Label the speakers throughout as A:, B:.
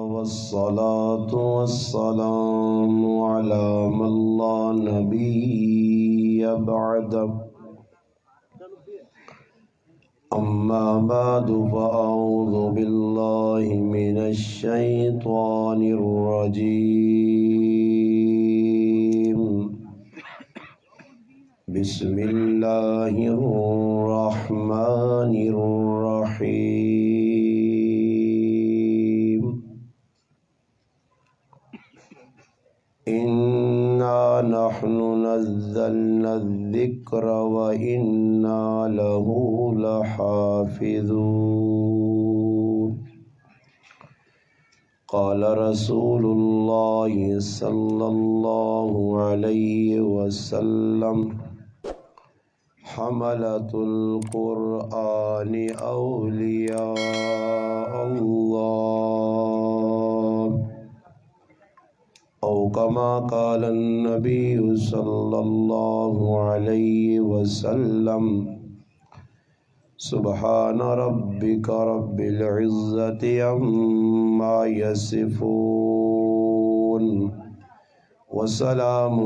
A: والصلاة والسلام على من لا نبي بعده أما بعد فأعوذ بالله من الشيطان الرجيم بسم الله الرحمن الرحيم إنا نحن نزلنا الذكر وإنا له لحافظون قال رسول الله صلى الله عليه وسلم حملة القرآن أولياء الله أو كما قال النبي صلى الله عليه وسلم سبحان ربك رب العزة عما يصفون وسلام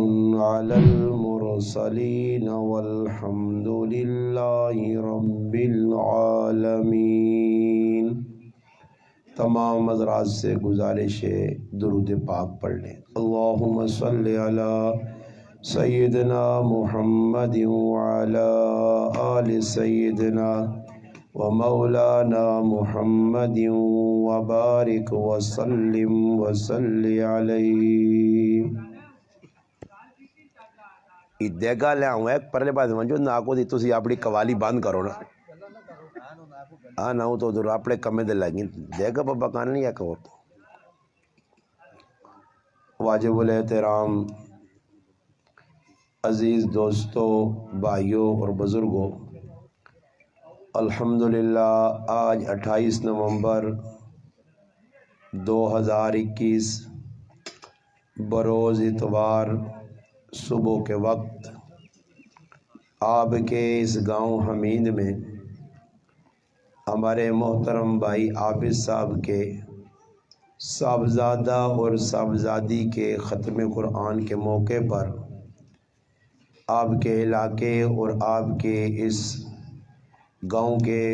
A: على المرسلين والحمد لله رب العالمين۔ تمام حضرات سے گزارش ہے درود پاک پڑھ لیں۔ اللہم صلی علی سیدنا محمد وعلی آل سیدنا ومولانا محمد وبارک وسلم وصلی علیہ۔ دیگا لے آؤں ایک پرلے بعد منجو نہ آکو دی تسی اپنی قوالی بند کرو نا نہ تو ادھر اپنے کمے دے لگیں دیگا بابا کان نہیں ہے کہو تو واجب الاحترام عزیز دوستو بھائیوں اور بزرگوں، الحمدللہ آج 28 نومبر 2021 بروز اتوار صبح کے وقت آپ کے اس گاؤں حمید میں ہمارے محترم بھائی عابد صاحب کے صاحبزادہ اور صاحبزادی کے ختم قرآن کے موقع پر آپ کے علاقے اور آپ کے اس گاؤں کے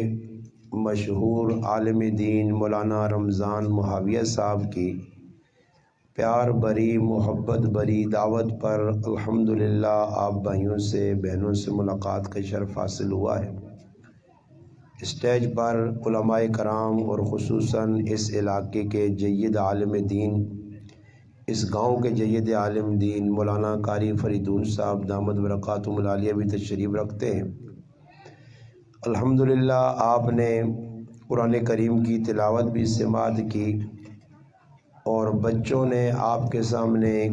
A: مشہور عالم دین مولانا رمضان معاویہ صاحب کی پیار بری محبت بری دعوت پر الحمدللہ آپ بھائیوں سے بہنوں سے ملاقات کا شرف حاصل ہوا ہے۔ اسٹیج پر علماء کرام اور خصوصاً اس علاقے کے جید عالم دین، اس گاؤں کے جید عالم دین مولانا قاری فریدون صاحب دامت برکاتہم العالیہ بھی تشریف رکھتے ہیں۔ الحمدللہ آپ نے قرآن کریم کی تلاوت بھی سماعت کی اور بچوں نے آپ کے سامنے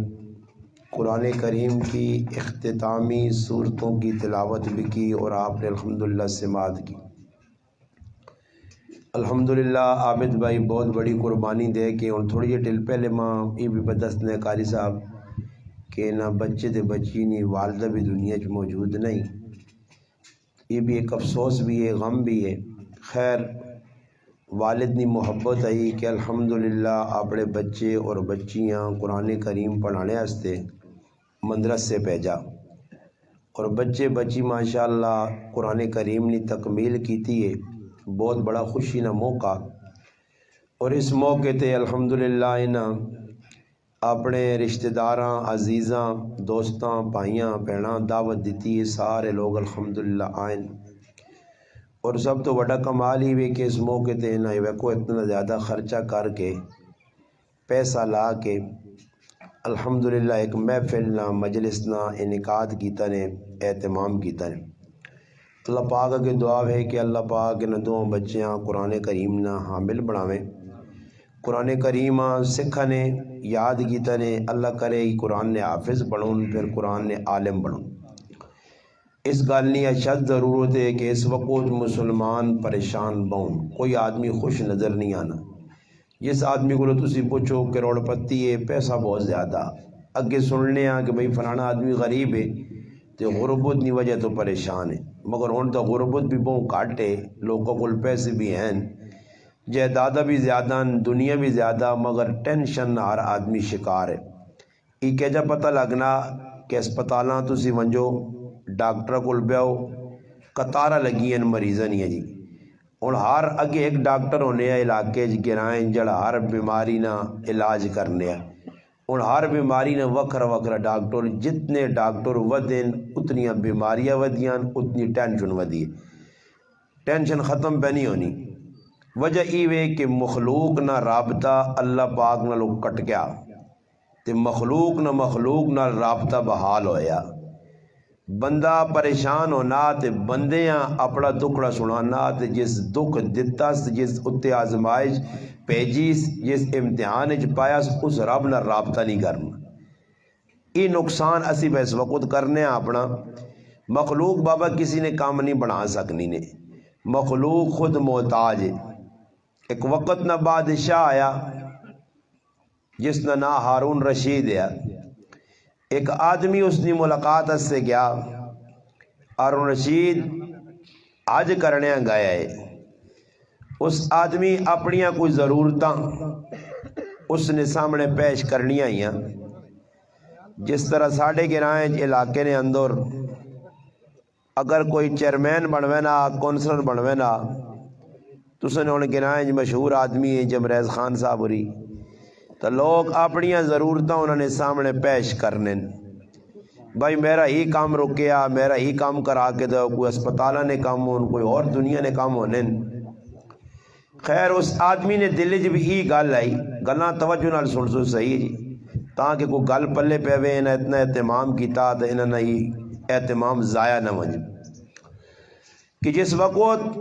A: قرآن کریم کی اختتامی صورتوں کی تلاوت بھی کی اور آپ نے الحمدللہ سماعت کی۔ الحمدللہ عابد بھائی بہت بڑی قربانی دے کے اور تھوڑی جی ٹل پہلے ماں یہ بھی بدست نے قاری صاحب کہ نہ بچے دے بچی نہیں والدہ بھی دنیا چ موجود نہیں، یہ بھی ایک افسوس بھی ہے غم بھی ہے۔ خیر والد نی محبت آئی کہ الحمدللہ اپنے بچے اور بچیاں قرآن کریم پڑھانے واسطے مدرسے سے بھیجا اور بچے بچی ماشاءاللہ قرآن کریم نے تکمیل کیتی ہے۔ بہت بڑا خوشی نہ موقع اور اس موقع تے الحمدللہ انہاں اپنے رشتہ داراں عزیزاں دوستاں بھائیاں بہناں دعوت دیتی ہے، سارے لوگ الحمدللہ آئیں اور سب تو بڑا کمال ہی وے کہ اس موقع تے نہ ویکو اتنا زیادہ خرچہ کر کے پیسہ لا کے الحمدللہ ایک محفل نہ مجلس نہ انعقاد کیتا نے اہتمام کیتا نے۔ اللہ پاک کے دعا ہے کہ اللہ پاک نہ دو بچیاں قرآن کریم نہ حامل بناویں، قرآن کریم سکھا نے یاد کیتا نے، اللہ کرے قرآن نے حافظ بنون پھر قرآن نے عالم بنون۔ اس گل کی اشد ضرورت ہے کہ اس وقت مسلمان پریشان بہن، کوئی آدمی خوش نظر نہیں آنا۔ جس آدمی کو تسی پوچھو کروڑ پتی ہے پیسہ بہت زیادہ، اگے سننے کہ بھئی فلانا آدمی غریب ہے تو غربت کی وجہ تو پریشان ہے۔ مگر ہن تو غربت بھی بہت گھٹ ہے، لوگوں کو پیسے بھی ہیں، جائیداد بھی زیادہ، دنیا بھی زیادہ، مگر ٹینشن ہر آدمی شکار ہے۔ یہ کہ جا پتہ لگنا کہ اسپتالاں تسی ونجو ڈاکٹر کول بیاؤ قطارہ لگی ہیں مریضاں نہیں جی، ہن ہر اگے ایک ڈاکٹر ہونے ہیں علاقے گرائیں جڑا ہر بیماری نہ علاج کرنے ہیں، ہن ہر بیماری نے وکھرا وکھرا ڈاکٹر، جتنے ڈاکٹر ودین اتنی بیماریاں ودیاں اتنی ٹینشن ودی ہے، ٹینشن ختم پہ نہیں ہونی۔ وجہ یہ کہ مخلوق نہ رابطہ اللہ پاک نہ لوگ کٹ گیا تے مخلوق نہ رابطہ بحال ہویا، بندہ پریشان ہونا تے بندیاں اپنا دکھڑا سنانا تے جس دکھ دتا جس اتے آزمائش پیجیس جس امتحان پایا اس رب نہ رابطہ نہیں کرنا۔ یہ نقصان اسی بے اس وقت کرنے اپنا، مخلوق بابا کسی نے کام نہیں بنا سکنی نے، مخلوق خود محتاج ہے۔ ایک وقت نہ بادشاہ آیا جس کا نام ہارون رشید ہے، ایک آدمی اس نے ملاقات سے گیا، ہارون رشید حج کرنے گیا ہے، اس آدمی اپنی کوئی ضرورتاں اس نے سامنے پیش کرنی آئیاں، جس طرح ساڑھے گرائیں علاقے نے اندر اگر کوئی چیئرمین بنوینا کونسلر بنوینا تو سن ہونے گرائیں مشہور آدمی ہے جمریز خان صاحب ہوری، تو لوگ اپنی ضرورتاں انہوں نے سامنے پیش کرنے، بھائی میرا ہی کام رکیا، میرا ہی کام کرا کے دو، کوئی اسپتالہ نے کام ہون، کوئی اور دنیا نے کام ہونے۔ خیر اس آدمی نے دل جب ہی گل آئی، گلاں توجہ نال سن سو صحیح جی، تاکہ کوئی گل پلے پہ وے انہیں اتنا اہتمام کیتا تو انہیں نہ ہی اہتمام ضائع نہ ونج، کہ جس وقت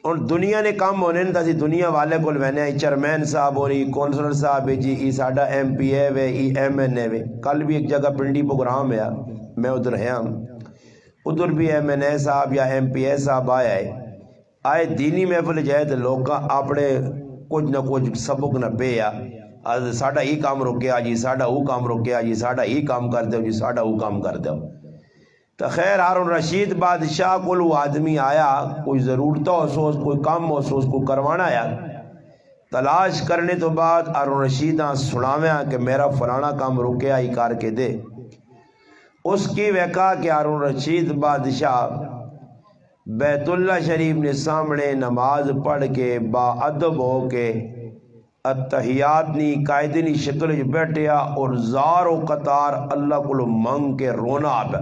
A: اور دنیا نے کام ہونے تا سی دنیا والے کو وینے چیئرمین صاحب ہو رہی، کونسلر صاحب ہے جی، ای ساڈا ایم پی اے وے، ای ایم این اے وے۔ کل بھی ایک جگہ پنڈی پروگرام ہے، میں ادھر ہے، ادھر بھی ایم این اے صاحب یا ایم پی اے صاحب آیا ہے، آئے دینی محفل جائے تو لوگ اپنے کچھ نہ کچھ سبق نہ پے آ، ساڈا ہی کام رکیا جی، ساڈا وہ کام رکیا جی، ساڈا ہی کام کر دو جی، ساڈا وہ کام کر دو۔ تو خیر ہارون رشید بادشاہ کو وہ آدمی آیا، کوئی ضرورت ہو سوس، کوئی کام ہو سوس کو کروانا آیا، تلاش کرنے تو بعد ہارون رشید سناویا کہ میرا فلانا کام رکیا ہی کر کے دے۔ اس کی وقع کہ ہارون رشید بادشاہ بیت اللہ شریف نے سامنے نماز پڑھ کے با ادب ہو کے اتحیات نی قائدنی شکل بیٹھیا اور زار و قطار اللہ کو منگ کے رونا پہ،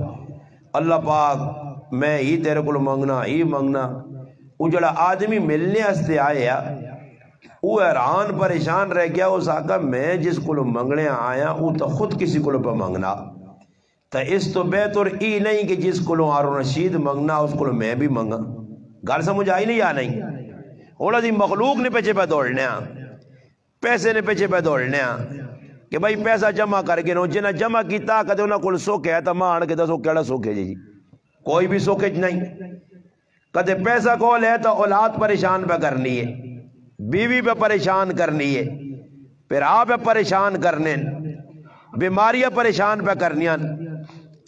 A: اللہ پاک میں ہی تیرے کو منگنا ہی منگنا۔ وہ جڑا آدمی ملنے ہستے آیا وہ حیران پریشان رہ گیا، اس آقا میں جس کو منگنے آیا وہ تو خود کسی کو پہ منگنا، تو اس تو بہتر ای نہیں کہ جس کو ہارون رشید منگنا اس کو میں بھی منگا۔ گل سمجھ آئی نہیں یا نہیں؟ ہونا جی مخلوق نے پیچھے پہ دوڑنے پیسے نے پیچھے پہ دوڑنے کہ بھائی پیسہ جمع کر کے نو جنہیں جمع کیتا کدے انہوں کو سکھ ہے تو ماں آن کے دسو کیڑا سکھ ہے جی، کوئی بھی سکھ نہیں۔ کدے پیسہ کول ہے تو اولاد پریشان پہ کرنی ہے، بیوی پہ پریشان کرنی ہے، پھر آپ پریشان کرنے، بیماریاں پریشان پہ کرنیاں۔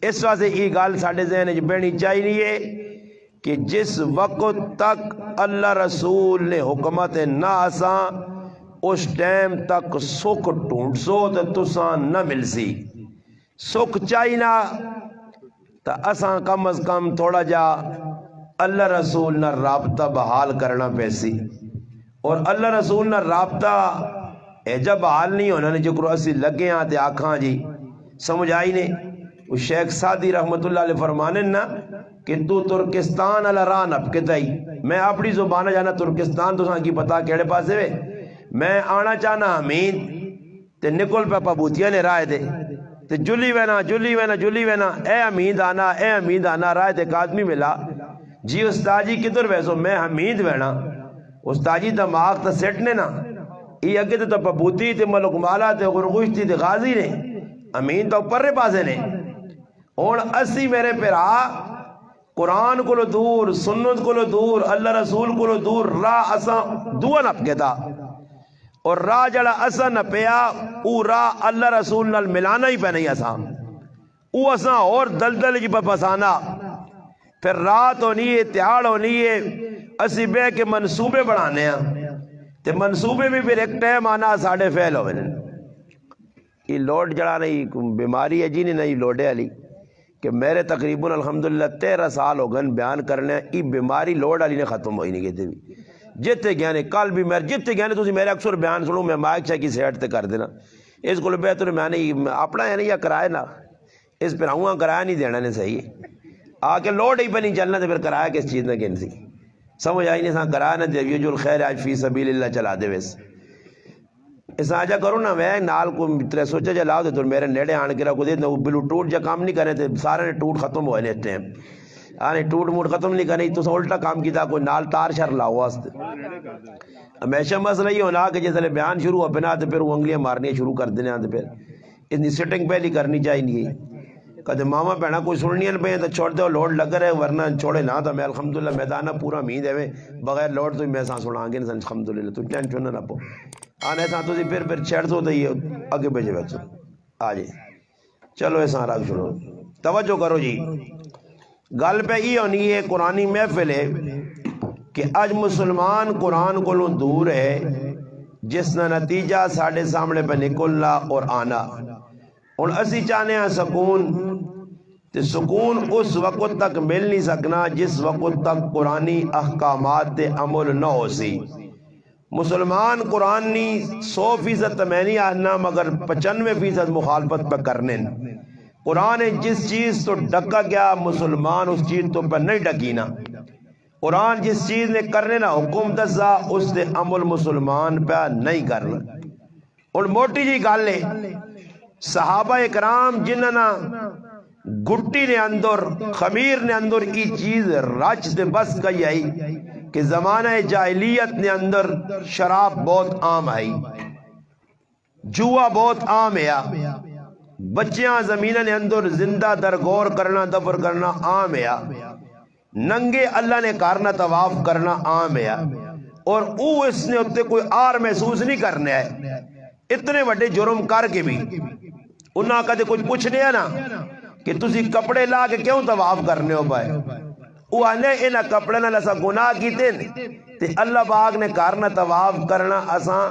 A: اس واسطے یہ گل ساڈے ذہن بہنی چاہیے کہ جس وقت تک اللہ رسول نے حکمت نہ آساں اس ٹائم تک سکھ ڈھونڈ سو تو تساں نہ مل سی، سکھ چاہینا تو اساں کم از کم تھوڑا جا اللہ رسول نہ رابطہ بحال کرنا پیسی، اور اللہ رسول نہ رابطہ ایجا بحال نہیں ہونا جو کرو اسی لگے ہاں تے آکھاں جی سمجھ آئی نے۔ وہ شیخ سعدی رحمت اللہ علیہ فرمانے نا کہ تو ترکستان علی راہ نپ کے دائی، میں اپنی زبانہ جانا ترکستان تو سان کی پتا کیڑے پاسے وے، میں آنا چاہنا امین تے نکل پہ پابوتیا نے رائے دے تے جلی وینا جلی وینا جلی وینا، اے امید آنا رائے تے ایک آدمی ملا جی استاد جی کدھر ویسو، میں حمید وینا استاد جی دماغ تا سیٹ نے نا، یہ اگے تو پابوتی تے ملک مالا تے غرغشتی تے غازی نے، امین تو اوپر رے پاسے نے۔ اور اسی میرے پیرا قرآن کو دور، سنت کو دور، اللہ رسول کو دور، راہ اساں دعا نپ کے دا، اور راہ جڑا اساں نپیا او راہ اللہ رسول نال ملانا ہی پہ نہیں اساں، او اساں اور دلدل جی پہ پسانا۔ پھر رات ہونی ہے تہاڑ ہونی ہے اسی بے کے منصوبے بڑھانے ہیں تے منصوبے بھی پھر ایک ٹائم آنا ساڑھے فیل ہوئے یہ لوڈ جڑا نہیں بیماری ہے جی نہیں لوڈے علی کہ میرے تقریباً الحمدللہ 13 سال ہو گئے بیان کرنے یہ بیماری لوڈ علی نے ختم ہوئی نہیں گئی بھی جتے گیا نے کل بھی میرے جتے گیا نے تسی میرے اکثر بیان سنو میں مائک چاہ کی سیٹ تے کر دینا اس کو بہتر میں نہیں اپنا ہے نہیں یا کرائے نا اس پر آؤں کرایہ نہیں دینا نے صحیح آ کے لوڈ ہی پہ نہیں چلنا تو پھر کرایہ کس چیز نے کہن سی سمجھ آئی نہیں سان کرایہ نہ دیو جو الخیر آج فی سبیل اللہ چلا دے ویس اس آجا کرو نا میں نال کو ترے سوچا جا لاؤ دے تو میرے نیڑے آن کے رکھو دے وہ بلو ٹوٹ جا کام نہیں کرے تھے سارے نے ٹوٹ ختم ہوئے نے ٹائم آنے ٹوٹ موٹ ختم نہیں کرے تو الٹا کام کیتا کوئی نال تار شر لاؤ واسطے ہمیشہ مسئلہ یہ ہونا کہ جیسے بیان شروع ہو بنا تو پھر وہ انگلیاں مارنی شروع کر دینے آتے پھر اتنی سیٹنگ پہلی کرنی چاہیے کہتے ماما پہنا کوئی سننی ہے پہ تو چھوڑ دے لوڈ لگ رہے ورنہ چھوڑے نہ تھا میں الحمدللہ میدانہ پورا مہید ہے بغیر لوڈ تو میں سانس اڑا گے الحمدللہ تو ٹینشن نہ پو آنے ساتھ تو پھر چھیڑ دو تو یہ آگے بھیجے بچوں آ جائے چلو ایسا رکھ چھوڑو توجہ کرو جی گل پہ یہ ہونی ہے قرآنی محفل ہے کہ اج مسلمان قرآن کو دور ہے جس نے نتیجہ ساڑھے سامنے پہ نکلنا اور آنا اور اسی چاہنے ہیں سکون تو سکون اس وقت تک مل نہیں سکنا جس وقت تک قرآنی احکامات دے عمل نہ ہو سی مسلمان قرآنی 100% میں نہیں آنا مگر 95% مخالفت پہ کرنے قرآن جس چیز تو ڈکا گیا مسلمان اس چیز تو پہ نہیں ڈکینا قرآن جس چیز نے کرنے نہ حکم دسا اس نے عمل مسلمان پہ نہیں کرنا اور موٹی جی گل ہے صحابہ اکرام جنہاں گٹی نے اندر خمیر نے اندر کی چیز رچ دے بس گئی آئی کہ زمانہ جاہلیت نے اندر شراب بہت عام آئی جوا بہت عام ہے بچیاں زمینہ نے اندر زندہ درگور کرنا دفر کرنا عام ہے ننگے اللہ نے کارنا طواف کرنا عام ہے اور او اس نے اتے کوئی آر محسوس نہیں کرنے ہے اتنے وڈے جرم کر کے بھی انہاں کدے کچھ پوچھنے ہے نا کہ تسی کپڑے لا کے کیوں طواف کرنے ہو بھائی وہ آنے انہاں کپڑے نہ لسا گناہ کیتے تے اللہ باغ نے کارنا طواف کرنا اساں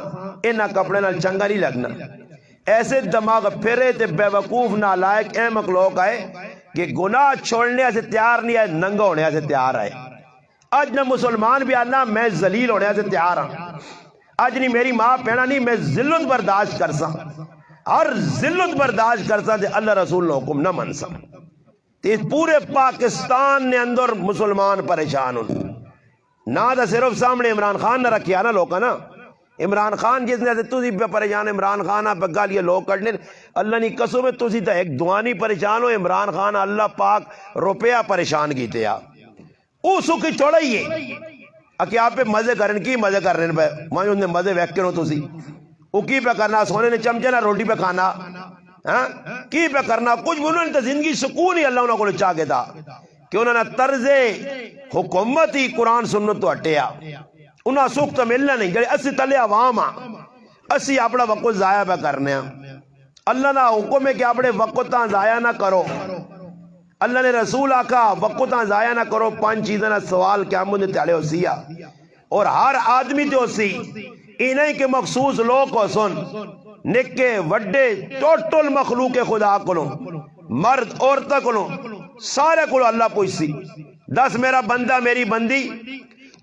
A: انہاں کپڑے نہ چنگا نہیں لگنا ایسے دماغ پھرے تے بے وقوف نالائق احمق لوگ آئے کہ گناہ چھوڑنے سے تیار نہیں آئے ننگا ہونے سے تیار آئے آج نہ مسلمان بھی آنا میں ذلیل ہونے سے تیار ہوں آج نہیں میری ماں پہنا نہیں میں ذلت برداشت کرسا ہر ذلت برداشت کرسا تے اللہ رسول نے حکم نہ منسا تے پورے پاکستان نے اندر مسلمان پریشان ہوں نہ دا صرف سامنے عمران خان نہ رکھیا نا لوگا نا عمران خان جس نے تُسی پہ پریشان عمران خان آپ گال یہ لوگ کرنے اللہ نے قسم ہے تُسی تا ایک دعانی پریشان ہو عمران خان اللہ پاک روپیہ پریشان کیتے یا او سکھی چھوڑا ہی ہے اکی آپ پہ مزے کرنے کی مزے کرنے پہ وہاں انہیں مزے ویکتے ہو تُسی او کی پہ کرنا سونے نے چمچے نہ روٹی پہ کھانا کی پہ کرنا کچھ انہوں نے تو زندگی سکون ہی اللہ انہوں کو چاہ کے تھا کہ انہوں نے طرز حکومت ہی قرآن سنت تو ہٹیا انہاں سکھ تو ملنا نہیں جڑے اسی تلے عوام اسی اپنا وقت ضائع پہ کرنے اللہ نہ حکم ہے کہ اپنے وقت ضائع نہ کرو اللہ نے رسول آکھا وقت ضائع نہ کرو 5 چیزیں نہ سوال قیامت نے تیالے ہو سیا اور ہر آدمی تے ہو سی انہیں کے مخصوص لوگ کو سن نکے وڈے ٹوٹل مخلوق خدا کو مرد عورتہ کو سارے کو اللہ پوچھ سی دس میرا بندہ میری بندی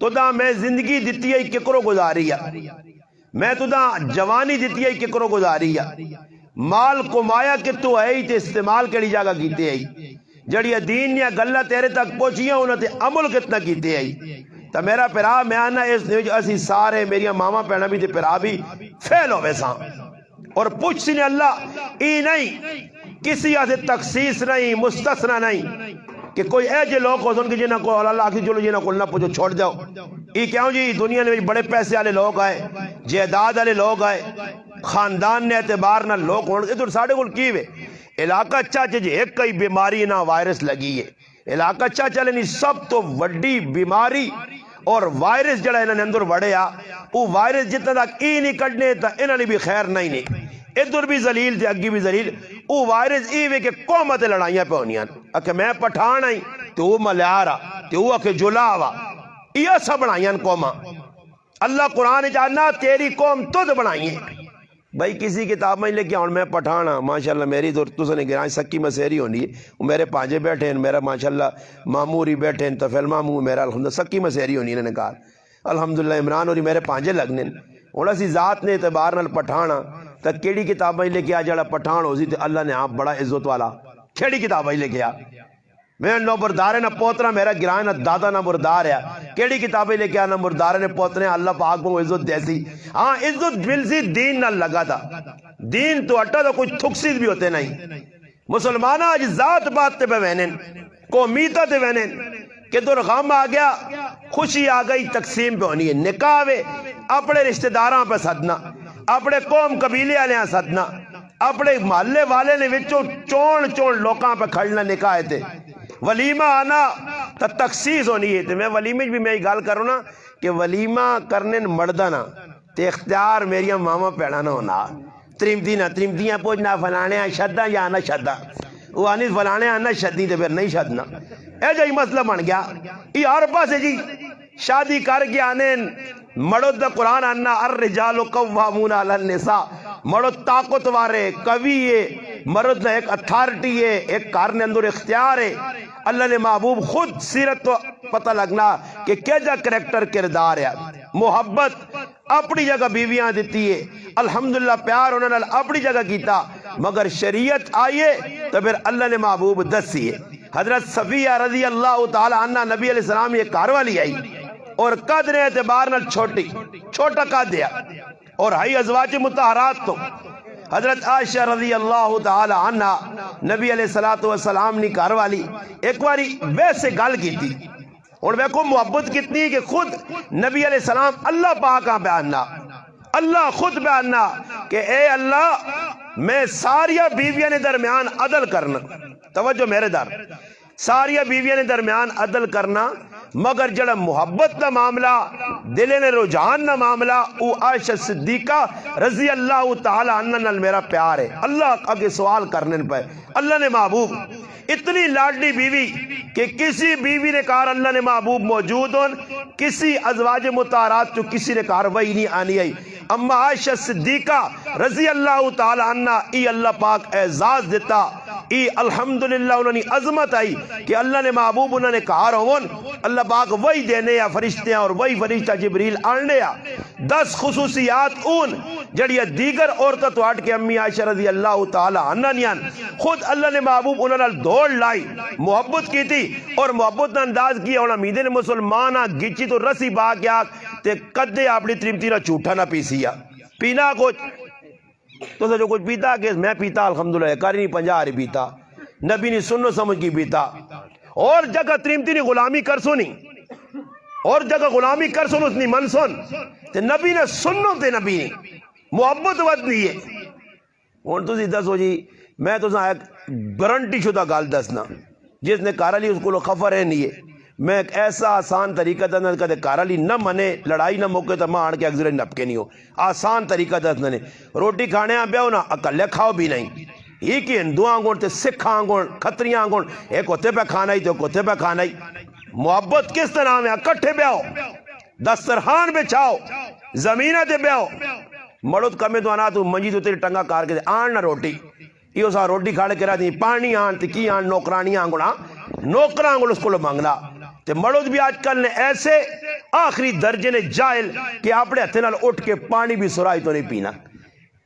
A: تو دا میں زندگی دیتی ہے ککرو گزاری ہے میں تو دا جوانی دیتی ہے ککرو گزاری ہے مال کمایا کہ تو ہے ہی تے استعمال کری جاگا کیتے ہے جڑی دین یا گلہ تیرے تک پہنچی ہیں انہوں تے عمل کتنا کیتے ہے تا میرا پیرا میں آنا اس نے اسی سارے میری ماما پہنا بھی تے پیرا بھی فیل ہو ویسا اور پوچھ سی نے اللہ ای نہیں کسی آسے تخصیص نہیں مستثنی نہیں کہ کوئی ایجے لوگ ہو سن کہ جنہاں کو اللہ آخی چلو جنہاں کو نہ پوچھو چھوڑ جاؤ یہ کیوں جی دنیا میں بڑے پیسے والے لوگ آئے جائیداد والے لوگ آئے خاندان نے اعتبار نہ لوگ ہونے ادھر ساڑھے کو کی وے علاقہ اچھا جی ایک کئی بیماری نہ وائرس لگی ہے علاقہ اچھا چلے نہیں سب تو وڈی بیماری اور وائرس جڑا انہوں نے اندر وڑے وہ وائرس جتنا تک ای نہیں کٹنے تا انہوں نے بھی خیر نہیں ادھر بھی ذلیل تھے اگی بھی ذلیل وہ وائرس ای وے کہ قومت لڑائیاں پہ ہونیاں اکھے میں پٹھان آئی تے وہ ملیارا تے وہ کہ جلاوا یہ سب بنائیں قوما اللہ قرآن جاننا تیری قوم تد بنائیں بھائی کسی کتاب میں لکھیا ہوں میں پٹھانا ماشاءاللہ میری تو نے گرائیں سکی مسیری ہونی ہے میرے پانجے بیٹھے ہیں میرا ماشاءاللہ ماموری بیٹھے ہیں تفیل مامو میرا الحمدللہ سکی مسیری ہونی انہوں نے کہا الحمدللہ عمران ہوری میرے پانجے لگنے انہوں سی ذات نے اعتبار نال پٹھانا تا کیڑی کتاب میں لکھیا جڑا پٹھان ہو سی تے اللہ نے آپ بڑا عزت والا کیڑی کتاب میں لکھیا میں نو بردار ہے نہ پوترا میرا گرائیں نہ دادا نہ بردار ہے کیڑی کتابیں لے کے آنا بردار نے پوترے اللہ پاک کو عزت دیسی ہاں عزت ملسی دین نہ لگا تھا دین تو اٹھا تو کچھ تھکسید بھی ہوتے نہیں مسلمانہ آج ذات بات تے پہ وینن قومیتا تے وینن کہ دور غم آ گیا خوشی آ گئی تقسیم پہ ہونی ہے نکاح وے اپنے رشتہ داراں پہ صدنا اپنے قوم قبیلے آلیاں صدنا اپنے محلے والے نے وچوں چون لوکاں پہ کھڑنا نکاح تے ولیمہ آنا تا تخصیص ہونی ہے میں ولیمہ بھی میں گال کروں نا کہ ولیمہ کرنے مردہ نا تے اختیار میری ماما پیڑا نہ ہونا تریمدیاں پوچھنا فلانے شدہ یا آنا شدہ وہ آنی فلانے آنا شدی تے پھر نہیں شدنا اے جائی مسئلہ بن گیا یہ ہر پاس ہے جی شادی کر کے آنے مرد قرآن آنا الرجال قوامون علی النساء مرد طاقت وارے قوی ہے مرد نے ایک اتھارٹی ہے ایک کارنے اندر اختیار ہے اللہ نے محبوب خود سیرت تو پتہ لگنا کہ کیجا کریکٹر کردار ہے محبت اپنی جگہ بیویاں دیتی ہے الحمدللہ پیار انہوں نے اپنی جگہ کیتا مگر شریعت آئیے تو پھر اللہ نے محبوب دسی ہے حضرت صفیہ رضی اللہ تعالی عنہ نبی علیہ السلام یہ کار والی آئی اور قدر اعتبار نال چھوٹا قد دیا اور ہائی ازواج مطہرات تو حضرت عائشہ رضی اللہ تعالی عنہ نبی علیہ السلام نے کار والی ایک باری ویسے گل کی تھی اور دیکھو محبت کتنی ہے کہ خود نبی علیہ السلام اللہ پاکاں بیاننا اللہ خود بیاننا کہ اے اللہ میں ساریہ بیویاں نے درمیان عدل کرنا توجہ میرے در ساریہ بیویاں نے درمیان عدل کرنا مگر جڑا محبت نہ معاملہ دل نے رجحان نہ معاملہ او عائشہ صدیقہ رضی اللہ تعالی عنہ نال میرا پیار ہے اللہ آگے سوال کرنے پہ اللہ نے محبوب اتنی لاڈلی بیوی کہ کسی بیوی نے کہا اللہ نے محبوب موجود ہون کسی ازواج مطہرات تو کسی نے کہا وہی نہیں آنی آئی اما عائشہ صدیقہ رضی اللہ تعالی عنہ ای اللہ پاک اعزاز دیتا ای الحمدللہ انہوں نے عظمت آئی کہ اللہ نے محبوب انہوں نے کہا رہون اللہ پاک وہی دینے یا فرشتے ہیں اور وہی فرشتہ جبریل آنڈے یا 10 خصوصیات اون جڑی دیگر عورتہ تو ہٹ کے امی عائشہ رضی اللہ تعالی عنہ نیان خود اللہ نے محبوب انہوں نے دوڑ لائی محبت کی تھی اور محبت نے انداز کیا انہوں نے میدن مسلمانہ گچی تو رسی با کیا تے قدے اپنی تریمتی نہ چوٹا نہ پیسیا پینا کچھ تو جو کچھ پیتا کہ میں پیتا الحمدللہ کاری نہیں 50 پیتا نبی نے سنو سمجھ کی پیتا اور جگہ تریمتی نے غلامی کر سنی اور جگہ غلامی کر سن اس نے من سن تے نبی نے سنو تے نبی نے محبت ود نہیں ہے اور تو دسو جی میں تو گارنٹی شدہ گال دسنا جس نے کارا لی اس کو خفر ہے نہیں ہے میں ایک ایسا آسان طریقہ دسنا کدے کارا لی نہ منے لڑائی نہ موقع تو ماں آن کے اگزرے نپکے نہیں ہو آسان طریقہ دسنا نے روٹی کھانے آن بیاؤ نا اکلے کھاؤ بھی نہیں یہ کہ ہندو آنگون تے سکھ آنگون کھتریاں آنگون ایک ہوتے پہ کھانا ہی تو ہوتے پہ کھانا ہی محبت کس طرح میں اکٹھے بیاؤ دسترخوان بچھاؤ زمینہ تے بیاؤ مرد کمے تو آنا تو منجی تو تیری ٹنگا کار کے دے آن نہ روٹی یہ سا روٹی کھاڑے کرا دی پانی آن تے کی آن نوکرانی آنگونا نوکران آنگون اس کو لو مانگنا تے مرد بھی آج کل نے ایسے آخری درجے نے جائل کہ اپنے ہتھے نال اٹھ کے پانی بھی سرائی تو نہیں پینا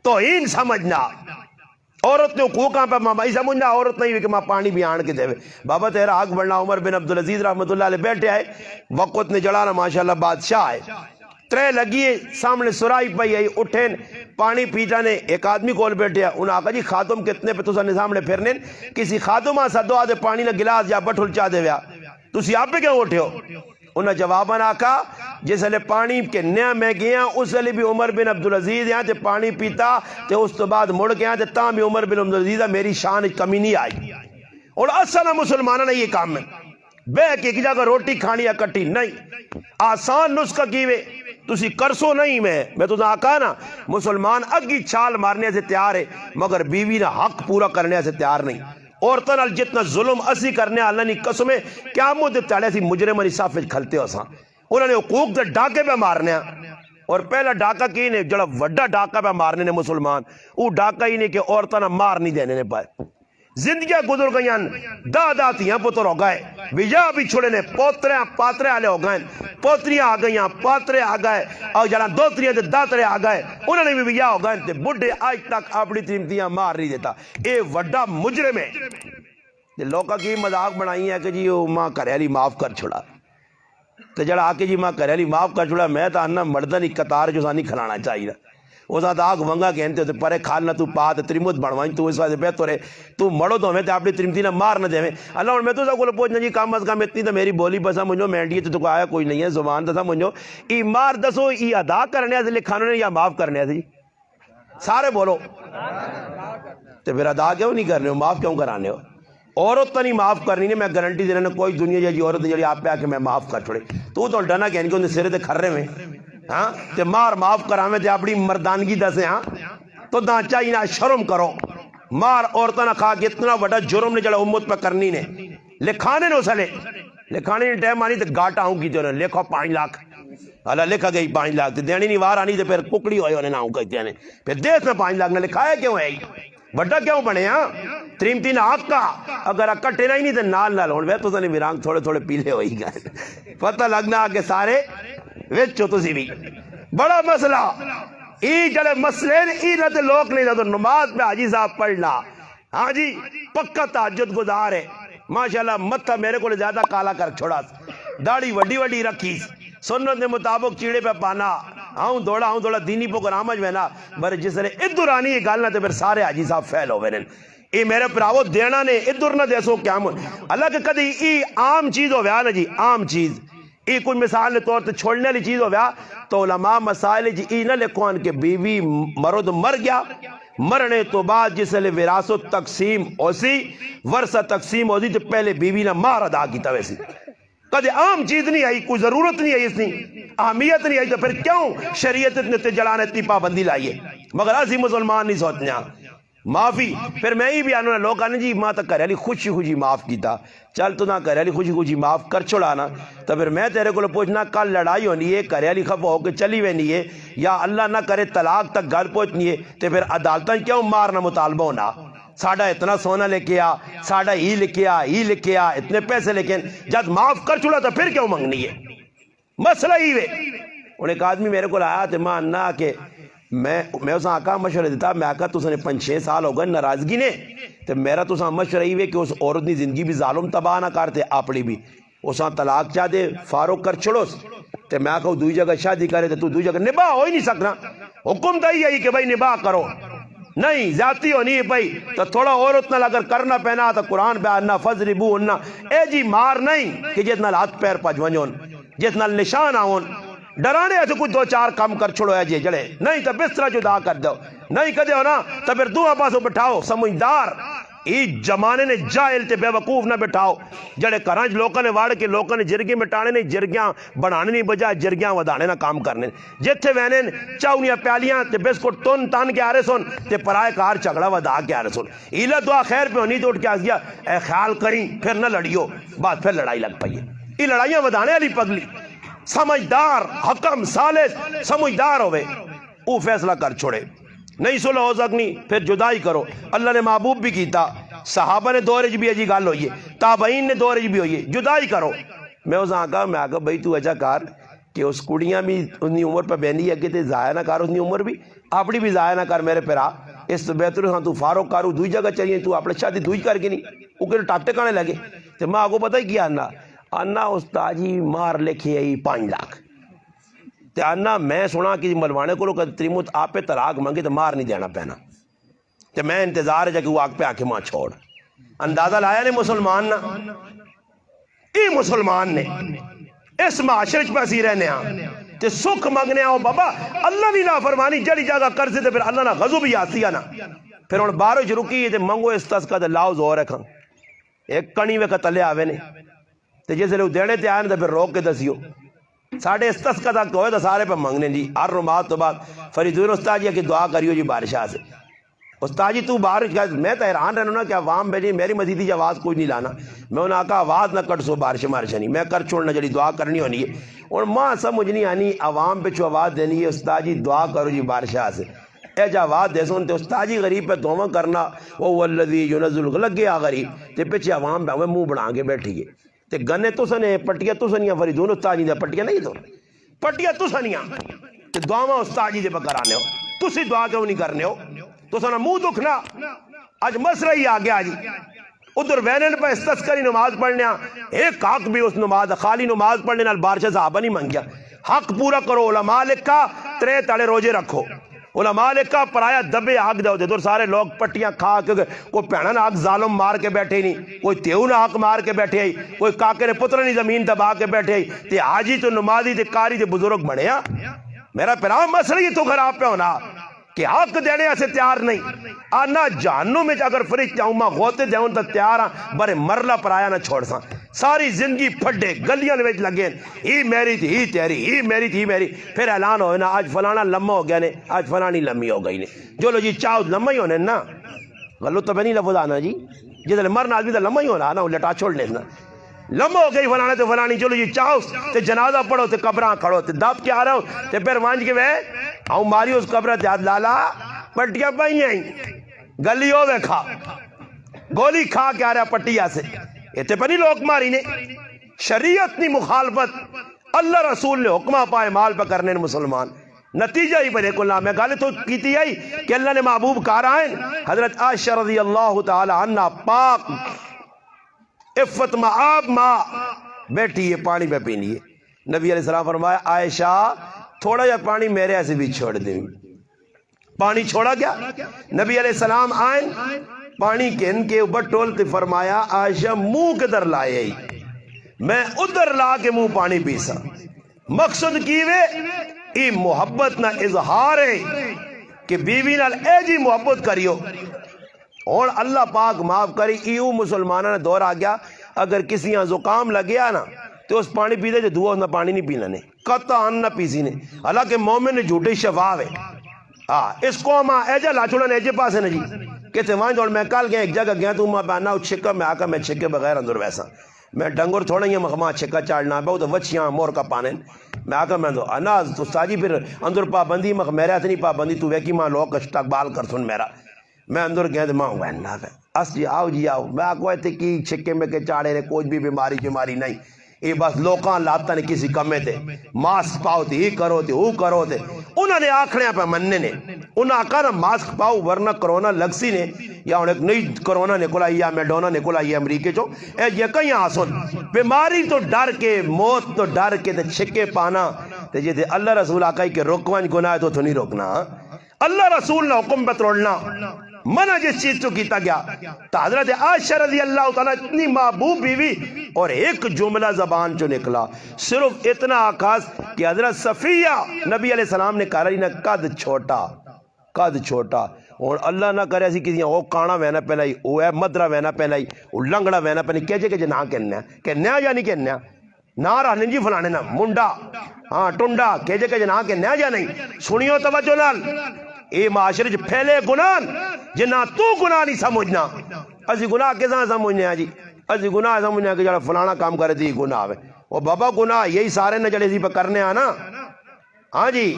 A: توہین سمجھنا عورت نے حقوقاں پہ ماں بھائی سمجھنا عورت نہیں ہوئی کہ ماں پانی بھی آن کے دے بابا تیرا حق بڑھنا عمر بن عبدالعزیز رحمت اللہ علیہ بیٹھے آئے وقت نے جڑانا ماشاءاللہ بادشاہ ہے ترے لگیے سامنے سرائی پئی آئی اٹھین پانی پیتا نے ایک آدمی کول بیٹھے انہاں آقا جی خاتم کتنے پہ تو سامنے پھرنے کسی خاتم آ سدو آدھے پانی نہ گلاس یا بٹھل چاہ دے ویا تسی آپ پہ کیوں اٹھے ہو انہاں جواباً آقا جس لئے پانی کے نیا میں گیا اس لئے بھی عمر بن عبدالعزیز یہاں تے پانی پیتا تے اس تو بعد مڑ گیا تے تاں بھی عمر بن عبدالعزیز میری شان کمی نہیں آئی اور اصلا مسلمانہ نے یہ کام ہے بے کہ ایک جگہ روٹی کھانی اکٹھی نہیں آسان نسخہ کیوے تسی کرسو نہیں میں تو آقا نا مسلمان اگی چھال مارنے سے تیار ہے مگر بیوی نہ حق پورا کرنے سے تیار نہیں عورتوں نال جتنا ظلم اسی کرنے اللہ نہیں قسم ہے قیامت دے تالے سی مجرمانی صاف وچ کھلتے ہو ساں انہوں نے حقوق دے ڈاکے پہ مارنے اور پہلا ڈاکہ کی نے جڑا وڈا ڈاکہ پہ مارنے نے مسلمان وہ ڈاکہ ہی نے کہ عورتوں نہ مار نہیں دینے نے پائے زندگیاں گزر گئیاں داداتیاں پتر ہو گئے وجہ بھی چھوڑے نے پوترے پاترے آلے ہو گئے پوتریاں آ گئیاں پاترے آ گئے اور جڑا دوتریاں دے داترے آ گئے انہوں نے بھی وجہ ہو گئے تے بڑھے آج تک اپنی تیمتیاں مار نہیں دیتا اے وڈا مجرم ہے لوگوں کی مذاق بنائی ہے کہ جی وہ ماں کریالی معاف کر چھوڑا تو جڑا آ کے جی ماں کریالی معاف کر چھوڑا میں تو آنا مردہ نہیں قطار جو سانی کھلانا چاہیے وہ ساتھ آگ ونگا کہنتے ہوتے پرے کھالنا تو پات تریمت بڑھوائیں تو اس واسے بہتر ہے تو مڑو تو ہمیں تے اپنی تریمتی نہ مار نہ دے اللہ اور میں تو سب کو پوچھنا جی کام از کام اتنی تو میری بولی بسا مجھو مینڈی ہے تو آیا کوئی نہیں ہے زبان دسا مجھو ای مار دسو ای ادا کرنے سے لکھانوں نے یا معاف کرنے سے سارے بولو تو پھر ادا کیوں نہیں کرنے ہو معاف کیوں کرانے ہو عورت تو نہیں معاف کرنی نہیں میں گارنٹی دینا کوئی دنیا جی عورت جی آپ پہ آ کے میں معاف کر چھوڑے تو ڈنا کہنے کہ انہیں سرے تے کھر رہے میں ہاں تے مار معاف کراویں تے اپنی مردانگی دسے ہاں تو نہ چاہیے نہ شرم کرو مار عورتوں نہ کھا کے اتنا بڑا جرم نے جڑا امت پہ کرنی نے لکھانے نے اسلے لکھانے نے ٹائم آنی تے گاٹا ہوں کی تو نے لکھو 5 لاکھ اللہ لکھا گئی 5 لاکھ تے دینی نہیں وار آنی تے پھر ککڑی ہوئے انہیں نہ ہوں کہتے ہیں پھر دیس میں 5 لاکھ نے لکھایا کیوں ہے بڑا کیوں بنے ہاں تریمتی نہ آقا اگر اکٹھے نہ ہی نہیں تے نال نال ہون تو نہیں ویرانگ تھوڑے تھوڑے پیلے ہوئی گئے پتہ لگنا کہ سارے ویچو تو سی بھی بڑا مسئلہ ای جڑے مسئلے ای نہ تے لوگ نہیں تو نماز پہ حاجی صاحب پڑھنا ہاں جی پکا تہجد گزار ہے ماشاءاللہ متھا میرے کو زیادہ کالا کر چھوڑا داڑھی وڈی وڈی رکھی سنت کے مطابق چیڑے پہ پانا ہوں دوڑا دینی پروگرام وینا پر جس نے ادھر آنی یہ گل نہ تے پھر سارے حاجی صاحب فیل ہوئے نے یہ میرے پراو دینا نے ادھر نہ دیسو قیامت اللہ کے کدی ای عام چیز ہو نا جی عام چیز ای کوئی مثال طور تے چھوڑنے والی چیز ہو تو علماء مسائل جی ای نہ لکھوان کہ بیوی مرد مر گیا مرنے تو بعد جس لئے وراثت تقسیم ہوسی ورثہ تقسیم ہوسی تو پہلے بیوی نہ مار ادا کی ویسی کدے عام چیز نہیں آئی کوئی ضرورت نہیں آئی اس نے اہمیت نہیں آئی تو پھر کیوں شریعت اتنے جلانے اتنی پابندی لائیے مگر ایسی مسلمان نہیں سوچنا معافی پھر میں ہی بھی آنا لوگ آنے جی ماں تک کریالی خوشی خوشی معاف کیتا چل تو نہ کریالی خوشی خوشی معاف کر چھوڑانا تو پھر میں تیرے کو پوچھنا کل لڑائی ہونی ہے کریالی خفا ہو کے چلی وینی ہے یا اللہ نہ کرے طلاق تک گھر پہنچنی ہے تو پھر عدالتیں کیوں مارنا مطالبہ ہونا ساڑھا اتنا سونا لے کے آ ساڑھا ہی لکھے آ اتنے پیسے لیکن جب معاف کر چھوڑا تو پھر کیوں منگنی ہے مسئلہ ہی وے انہیں ایک آدمی میرے کو آیا تو ماں نہ کہ میں اسے آقا مشورہ دیتا میں آقا تو نے 5-6 سال ہو گئے ناراضگی نے تو میرا تو مشورہ ہی وے کہ اس عورت کی زندگی بھی ظالم تباہ نہ کرتے اپنی بھی اساں طلاق چاہ دے فاروق کر چھوڑو تو میں آقا دوئی جگہ شادی کرے تو دوئی جگہ نباہ ہو ہی نہیں سکنا حکم تو ہی ہے کہ بھائی نباہ کرو نہیں زیادتی ہونی ہے بھائی تو تھوڑا عورت نہ اگر کرنا پہنا تو قرآن بیاننا فضربو اننا اے جی مار نہیں کہ جتنا ہاتھ پیر پجونجون جتنا نشان آون ڈرانے ایسے کچھ 2-4 کام کر چھوڑو ہے جی جڑے نہیں تو بسترہ جدا کر دو نہیں کدے ہو نا تو پھر دو پاسوں بٹھاؤ سمجھدار ای جمانے نے جاہل تے بے وقوف نہ بٹھاؤ جڑے کرانج لوکاں نے واڑ کے لوکاں نے جرگی مٹانے نہیں جرگیاں بنانے نہیں بجائے جرگیاں ودانے نہ کام کرنے جتھے وینن چاونیاں پیالیاں تے بسکٹ تان کے آ رہے سن تے پرائے کار جھگڑا ودا کے آ رہے سن ایلا دعا خیر پہ ہونی تو اٹھ کے آ گیا اے خیال کریں پھر نہ لڑیو بعد پھر لڑائی لگ پئی ای لڑائیاں ودانے والی پگلی سمجھدار حکم سالس سمجھدار ہوئے او فیصلہ کر چھوڑے نہیں صلح ہو سکنی پھر جدائی کرو اللہ نے محبوب بھی کیتا صحابہ نے دورج بھی عجی گال ہوئی ہے تابعین نے دورج بھی ہوئی ہے جدائی کرو میں اس آقا میں آقا بھئی تو اچھا کار کہ اس کڑیاں بھی اتنی عمر پہ بہنی ہے کہ تے ضائع نہ کر اتنی عمر بھی اپنی بھی ضائع نہ کر میرے پیرا اس تو بہتر ہاں تو فاروق کارو دوئی جگہ چلیے تو اپنے شادی دوئی کر کے نہیں وہ کہ ٹاٹے کانے لگے تو میں آگو پتہ ہی کیا انا استاجی مار لکھے آئی 5 لاکھ تے انا میں سنا کہ ملوانے کو لوگ تریمت آپ پہ طلاق مانگے تو مار نہیں دینا پہنا تے میں انتظار ہے کہ وہ آگ پہ آکے ماں چھوڑ اندازہ لایا نے مسلمان نا ای مسلمان نے اس معاشرے پہ سی رہنے ہاں تے سکھ مانگنے آؤ بابا اللہ دی نافرمانی جڑی جگہ کر سے تے پھر اللہ نا غضب ہی آتی ہے نا پھر ان بارش رکی تے منگو اس تسکا تے لاؤ زور ہے کھاں ایک کنی وے کا تلے آوے نے تے جیسے لوگ دینے تے آئے تے پھر روک کے دسیو ساڑھے اس تسکا تک ہوئے تو سارے پہ منگنے جی ہر رمات تو بعد فریدون استاد جی کہ دعا کریو جی بارشاہ سے استاد جی تو باہر میں تو حیران رہنا نا کہ عوام بیٹھی میری مسیدی آواز کوئی نہیں لانا. میں انہوں نے کہا آواز نہ کٹ سو بارش مارش نہیں میں کر چھوڑنا جڑی دعا کرنی ہونی ہے. اور ماں سمجھ نہیں آنی عوام پہ چھو آواز دینی ہے استاد جی دعا کرو جی بارشاہ سے اے جا آواز دے سو تے استاد جی غریب پہ دعا کرنا وہ والذی ینزل لگے آ غریب تے پیچھے عوام پہ منہ بنا کے بیٹھی ہے تے گنے تو سنے پٹیاں تو سنیاں فریدون استاد جی دے پٹیاں نہیں تو پٹیاں تو سنیاں تے دعاواں استاد جی دے پہ کرانے ہو تسی دعا کیوں نہیں کرنے ہو تو سنا منہ دکھنا. آج مسئلہ ہی آ گیا جی ادھر وینن پہ استسکری نماز پڑھنے ایک حق بھی اس نماز خالی نماز پڑھنے نال بارش صحابہ نہیں منگیا. حق پورا کرو علماء لکھا ترے تڑے روزے رکھو علماء لکھا پرایا دبے حق دو دے. سارے لوگ پٹیاں کھا کے کوئی پہنا نہ حق ظالم مار کے بیٹھے نہیں کوئی تیو نہ حق مار کے بیٹھے آئی کوئی کاکے نے پتر نہیں زمین دبا کے بیٹھے آئی تے آجی تو نمازی تے کاری تے بزرگ بڑھے میرا پیرام مسئلہ ہی تو خراب پہ ہونا کہ حق دینے سے تیار نہیں آنا جہنم میں اگر فرشتے چاہوں ماں غوطے دے ان تا تیار ہاں برے مرلہ پر آیا نہ چھوڑ ساں ساری زندگی پھڑے گلیاں لویج لگیں ہی میری تھی ہی تیری ہی میری تھی میری پھر اعلان ہوئے نا آج فلانا لمحہ ہو گیا نے آج فلانی لمحی ہو گئی نے جو لو جی چاہو لمحہ ہی ہونے نا غلط تو نہیں لفظ آنا جی جیسے مرنا آدمی تو لمحہ ہی ہونا نا لٹا چھوڑ لینا لمحہ ہو گئی فلانا تو فلانی چلو جی چاہو تے جنازہ پڑھو تے قبراں کھڑو تے دب کے آ رہا ہوں تے پھر وانج کے وے آؤں ماری اس قبرہ تے ہاتھ لالا پٹیاں پائیں آئیں گلی ہوئے کھا گولی کھا کے آ رہا پٹیا سے ایتے پر نہیں لوگ ماری نے شریعت نہیں مخالفت اللہ رسول نے حکمہ پائے مال پہ کرنے مسلمان نتیجہ ہی پر ایک اللہ میں گالے تو کیتی آئی کہ اللہ نے محبوب کہا رہا ہے حضرت عائشہ رضی اللہ تعالی عنہ پاک عفت معاب ماں بیٹھی ہے پانی پہ پینی ہے نبی علیہ السلام فرمایا عائشہ تھوڑا جا پانی میرے ایسے بھی چھوڑ دیں پانی چھوڑا گیا نبی علیہ السلام آئیں پانی کے ان کے اوپر ٹولتے فرمایا عائشہ منہ کدھر لائے میں ادھر لا کے منہ پانی پیسا مقصد کیوے ای محبت نہ اظہار ہے کہ بیوی نال اے جی محبت کریو اور اللہ پاک معاف کری ایو مسلمانہ نے دور آ گیا اگر کسی یہاں زکام لگیا نا تو اس پانی پیتے جو دعا نہ پانی نہیں پینا نے قطعاً نہ پیسی نے حالانکہ مومن نے جھوٹے شفاف ہے اس کو ماں ایجا لاچوڑا نے ایجے پاس ہے نا جی کہتے وہاں جوڑ میں کل گیا ایک جگہ گیا تو ماں پہنا چھکا میں آکا میں چھکے بغیر اندر ویسا میں ڈنگر تھوڑا ہی مخماں چھکا چاڑنا بہت وچیاں مور کا پانے میں آکا میں دو اناز تو ساجی پھر اندر پابندی مخ میرے اتنی پابندی تو ویکی ماں لوگ استقبال کر سن میرا میں اندر گیا تو ماں وینا گیا اس جی آؤ میں آکو ایتے کی چھکے میں کے چاڑے نے کوئی بھی بیماری نہیں یہ بس لوکاں لاتا نے کسی کمے تھے ماسک پاؤ تھے ہی کرو تھے وہ کرو تھے انہوں نے آکھنے پہ مننے نے انہوں نے کہا نا ماسک پاؤ ورنہ کرونا لگ سی نے یا انہیں نئی کرونا نکل آئی یا میڈونا نکل آئی امریکہ چو اے یہ کہیں آسن بیماری تو ڈر کے موت تو ڈر کے تے چھکے پانا تے یہ تھے اللہ رسول آقائی کے روکوان گناہ تو نہیں روکنا اللہ رسول نے حکم پہ توڑنا منع جس چیز تو کیتا گیا تو حضرت عائشہ رضی اللہ تعالیٰ اتنی محبوب بیوی اور ایک جملہ زبان چو نکلا صرف اتنا آکاز کہ حضرت صفیہ نبی علیہ السلام نے کہا رہی نا قد چھوٹا اور اللہ نہ کرے ایسی کسی وہ کانا وینا پہلائی وہ ہے مدرہ وینا پہلائی وہ لنگڑا وینا پہلائی کہجے نہ کہنا یا نہیں کہنا نہ رہنے جی فلانے نا منڈا ہاں ٹنڈا کہجے نہ کہنا یا نہیں سنیو توجہ نال اے معاشرے جو پھیلے گناہ جنہ تو گناہ نہیں سمجھنا اسی گناہ کیسا سمجھنے ہیں جی اسی گناہ سمجھنے ہیں کہ جڑا فلانا کام کرے تھی گناہ ہے وہ بابا گناہ یہی سارے نہ جڑے اسی پہ کرنے آنا ہاں جی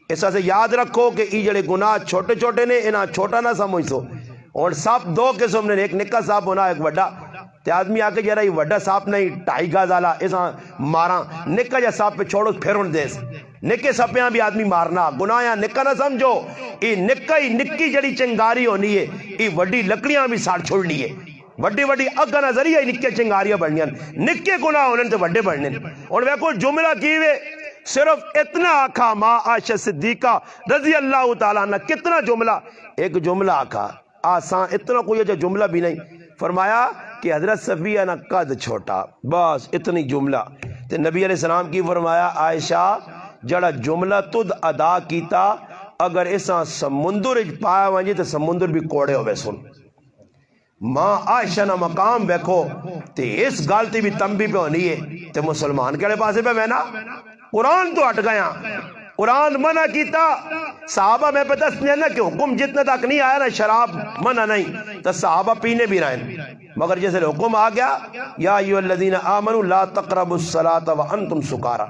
A: ایسا سے یاد رکھو کہ ای جڑے گناہ چھوٹے چھوٹے نے انہاں چھوٹا نہ سمجھ سو اور ساپ دو قسم نے ایک نکا ساپ ہونا ایک وڈا تے آدمی آکے جرا یہ وڈا ساپ نہیں 2.5 گز والا ایسا مارا نکا جا ساپ پہ چھوڑو پھرن دیس نکے سپیاں بھی آدمی مارنا گناہ نکا نہ سمجھو ای نکا ہی نکی جڑی چنگاری ہونی ہے ای وڈی لکڑیاں بھی ساڑ چھوڑنی ہے وڈی اگا نظریہ ہی نکے چنگاریاں بڑھنیاں نکے گناہ ہونے تو وڈے بڑھنے اور وہ کوئی جملہ کیوے صرف اتنا آکھا ماں عائشہ صدیقہ رضی اللہ تعالیٰ عنہ کتنا جملہ ایک جملہ آکھا آسان اتنا کوئی جملہ بھی نہیں فرمایا کہ حضرت صفیہ نہ قد چھوٹا بس اتنی جملہ تے نبی علیہ السلام کی فرمایا عائشہ جڑا جملہ تد ادا کیتا اگر ایسا سمندر پایا وانجی تو سمندر بھی کوڑے ہوئے سن ماں عائشہ نہ مقام بیکھو تے اس گالتی بھی تنبی پہ ہونی ہے تے مسلمان کے لئے پاسے پہ میں نا قرآن تو ہٹ گیا قرآن منع کیتا صحابہ میں پتہ نا کہ حکم جتنے تک نہیں آیا نا شراب منع نہیں تو صحابہ پینے بھی رہے، مگر جیسے حکم آ گیا یا ایھا الذین آمنوا لا تقربوا الصلاۃ وانتم سکارا،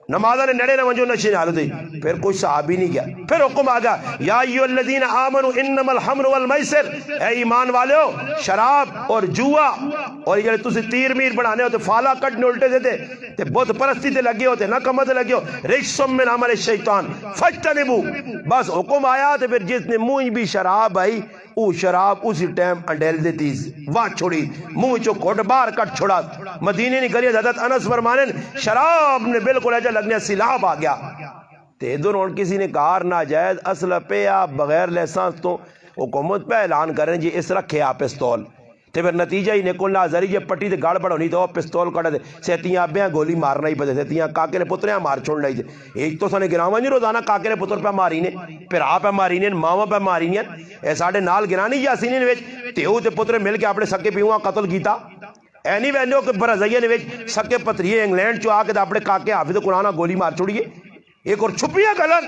A: نماز نے نڑے نہ وجو نشے نہ حالت پھر کوئی صحابی نہیں گیا، پھر حکم آ گیا یا ایھا الذین آمنوا انما الخمر والمیسر، اے ایمان والو شراب اور جوا اور یہ تسی تیر میر بنانے ہوتے فالا کٹنے الٹے دیتے تے بت پرستی تے لگے ہوتے نہ کمت لگے ہو رجس من عمل الشیطان فاجتنبوا، بس حکم آیا تے پھر جس نے منہ بھی شراب آئی او شراب اسی ٹائم انڈیل دیتی واہ چھوڑی منہ چو کھوٹ باہر کٹ چھوڑا۔ مدینے نہیں کری حضرت انس فرمانے شراب نے بالکل ایجا لگنے سیلاب آ گیا تے ادھر اور کسی نے کار ناجائز اسلحہ پہ آپ بغیر لائسنس تو حکومت پہ اعلان کریں جی اس رکھے آپ پستول تے پھر نتیجہ ہی نکلنا ذری جے پٹی تے گاڑ بڑھونی تو پستول کڑا دے سیتیاں ابیاں گولی مارنا ہی پتے سیتیاں کاکے نے پتریاں مار چھوڑ لائی تے ایک تو سنے گراواں نہیں روزانہ کاکے نے پتر پہ ماری نے پھر آپ پہ ماری نے ماما پہ ماری نے اے ساڑے نال گرانی یا سینے نے وچ تے او تے پتر مل کے اپنے سکے پیواں قتل کیتا اینی وینو کہ برازیہ نے وچ سکے پتریے انگلینڈ چو آ کے اپنے کاکے حافظ قرآن گولی مار چھوڑیے ایک اور چھپیاں گلن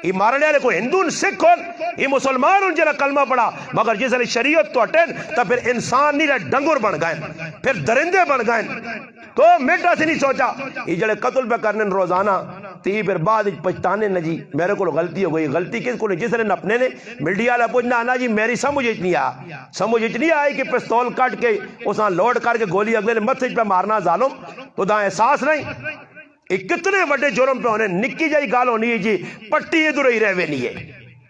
A: یہ مارنے والے کو ہندو سکھ ہون یہ مسلمان ان جنہ کلمہ پڑا مگر جس علی شریعت تو اٹھن تو پھر انسان نہیں رہے ڈنگر بن گئے پھر درندے بن گئے تو میٹا سے نہیں سوچا یہ جڑے قتل پہ کرنے روزانہ تی پھر بعد پچھتانے نہ جی میرے کو غلطی ہو گئی غلطی کس کو نہیں جس نے اپنے نے میڈیا والا پوچھنا آنا جی میری سمجھ اتنی آئی کہ پستول کٹ کے اس لوڈ کر کے گولی اگلے نے مسجد پہ مارنا ظالم تو دا احساس نہیں کتنے بڑے جرم پہ ہونے نکی جائی گال ہونی ہے جی پٹی ادھر ہی رہے نہیں ہے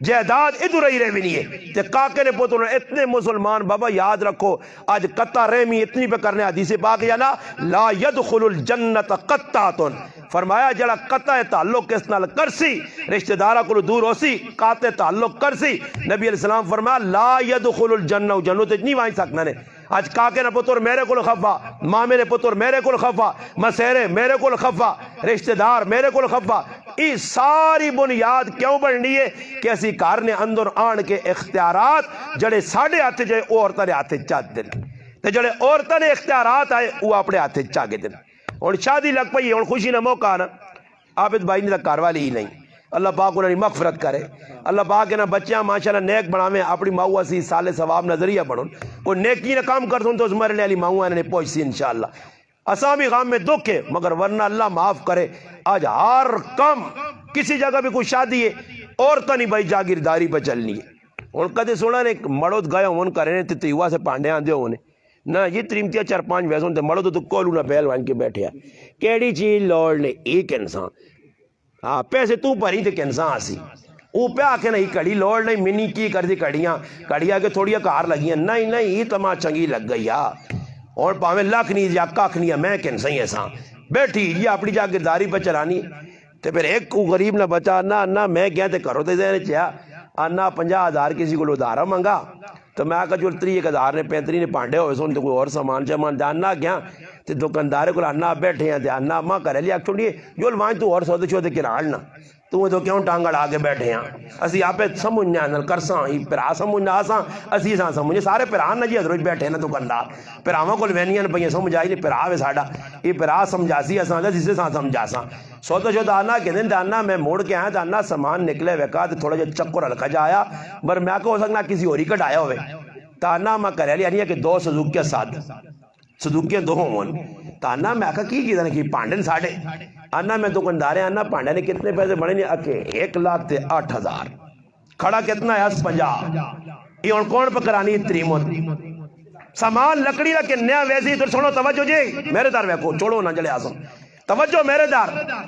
A: جائیداد ادھر ہی رہے نہیں ہے تے کاکے نے پوتر اتنے مسلمان بابا یاد رکھو آج قطع رحمی اتنی پہ کرنے حدیث پاک یا نا لا يدخل الجنت قطعاتن فرمایا جڑا قطع تعلق کس نال کرسی رشتہ دارہ کو دور ہو سی قاطع تعلق کرسی نبی علیہ السلام فرمایا لا يدخل الجنت جنت نہیں وائن سکنا نے آج کاکے نے پتر میرے کو خفا مامے نے پتر میرے کو خفا مسیرے میرے کو خفا رشتہ دار میرے کو خفا یہ ساری بنیاد کیوں بننی ہے کہ اسی کار نے اندر آن کے اختیارات جڑے ساڑھے آتے جائے وہ عورتہ نے آتے چاہت دن تے جڑے عورتہ نے اختیارات آئے وہ اپنے آتے چاہے دن اور شادی لگ پئی اور خوشی نہ موقع آنا عابد بھائی نے تک کاروالی ہی نہیں اللہ پاک انہیں مغفرت کرے اللہ پاک انہیں بچیاں ماشاءاللہ نیک بناویں اپنی ماؤں سی سال ثواب نظریہ بڑھن کوئی نیکی نہ کام کر سن تو اس مرنے والی ماؤں انہیں پہنچ سی انشاءاللہ اساں بھی غام میں دکھ ہے مگر ورنہ اللہ معاف کرے آج ہر کم کسی جگہ بھی کوئی شادی ہے عورتیں نہیں بھائی جاگیرداری پہ چلنی ہے اور کدے سونا نے مڑود گیا ہون کرنے تے تیوا سے پانڈے آندے ہونے نہ یہ تریمتیا 4-5 ویسوں تے مڑود تو کولو نہ پہل وان کے بیٹھے ہیں کیڑی چیز لوڑ نے ایک انسان ہاں پیسے تو پری تے کنساں آسی او پہ آکے نہیں کڑی لوڑ نہیں منی کی کر دی کڑیاں کے تھوڑیاں کار لگیاں نہیں یہ تمہاں چنگی لگ گئی اور پاویں لاکھ نہیں یا کاکھ نہیں میں کنساں ہی ایسا بیٹھی یہ اپنی جاگیرداری پہ چلانی تے پھر ایک کو غریب نہ بچا نہ میں گیا تے کرو تے زہنے چاہا آنا 50,000 کسی کو ادھارا منگا تو میں آکا جو 30,000 نے 35 نے پانڈے ہوئے سن تو کوئی اور سامان چامان جاننا گیا تے دکاندارے کو آنا بیٹھے ہیں تے آنا ماں کرے لیا چھوڑیے جو لوائیں تو اور سودے چھوڑے کراڑنا تو کیوں ٹانگڑ آگے بیٹھے ہیں اسی آپ سمجھنا نل کرساں یہ پرا سمجھنا آساں اسی ساں سمجھے سارے پران نہ جی ادھر بیٹھے ہیں نا دکاندار پراواں کو وینیاں پہ سمجھ آئی نہیں پرا ہے ساڈا یہ پرا سمجھاسی اساں تے جسے ساں سمجھاساں سوتا جو دانا کہ دن دانا میں موڑ کے آیا دانا سامان نکلے وکا تے تھوڑا جا چکر ہلکا جا آیا پر میں کو ہو سکنا کسی اور ہی کٹایا ہوئے تانا میں کرے لیا نہیں ہے کہ 2 سزوکیاں ساتھ سزوکیاں 2 ہون تانا میں آکا کی دانا کی پانڈن ساڑھے آنا میں دکاندارے آنا پانڈے نے کتنے پیسے بڑھے نہیں آکے 1,00,000 تے 8,000 کھڑا کتنا ہے 50 یہ ان کون پکرانی تریمون سامان لکڑی لکے نیا ویسی تو سنو توجہ جی میرے دار ویکو چھوڑو نہ جلے آسم توجہ میرے دار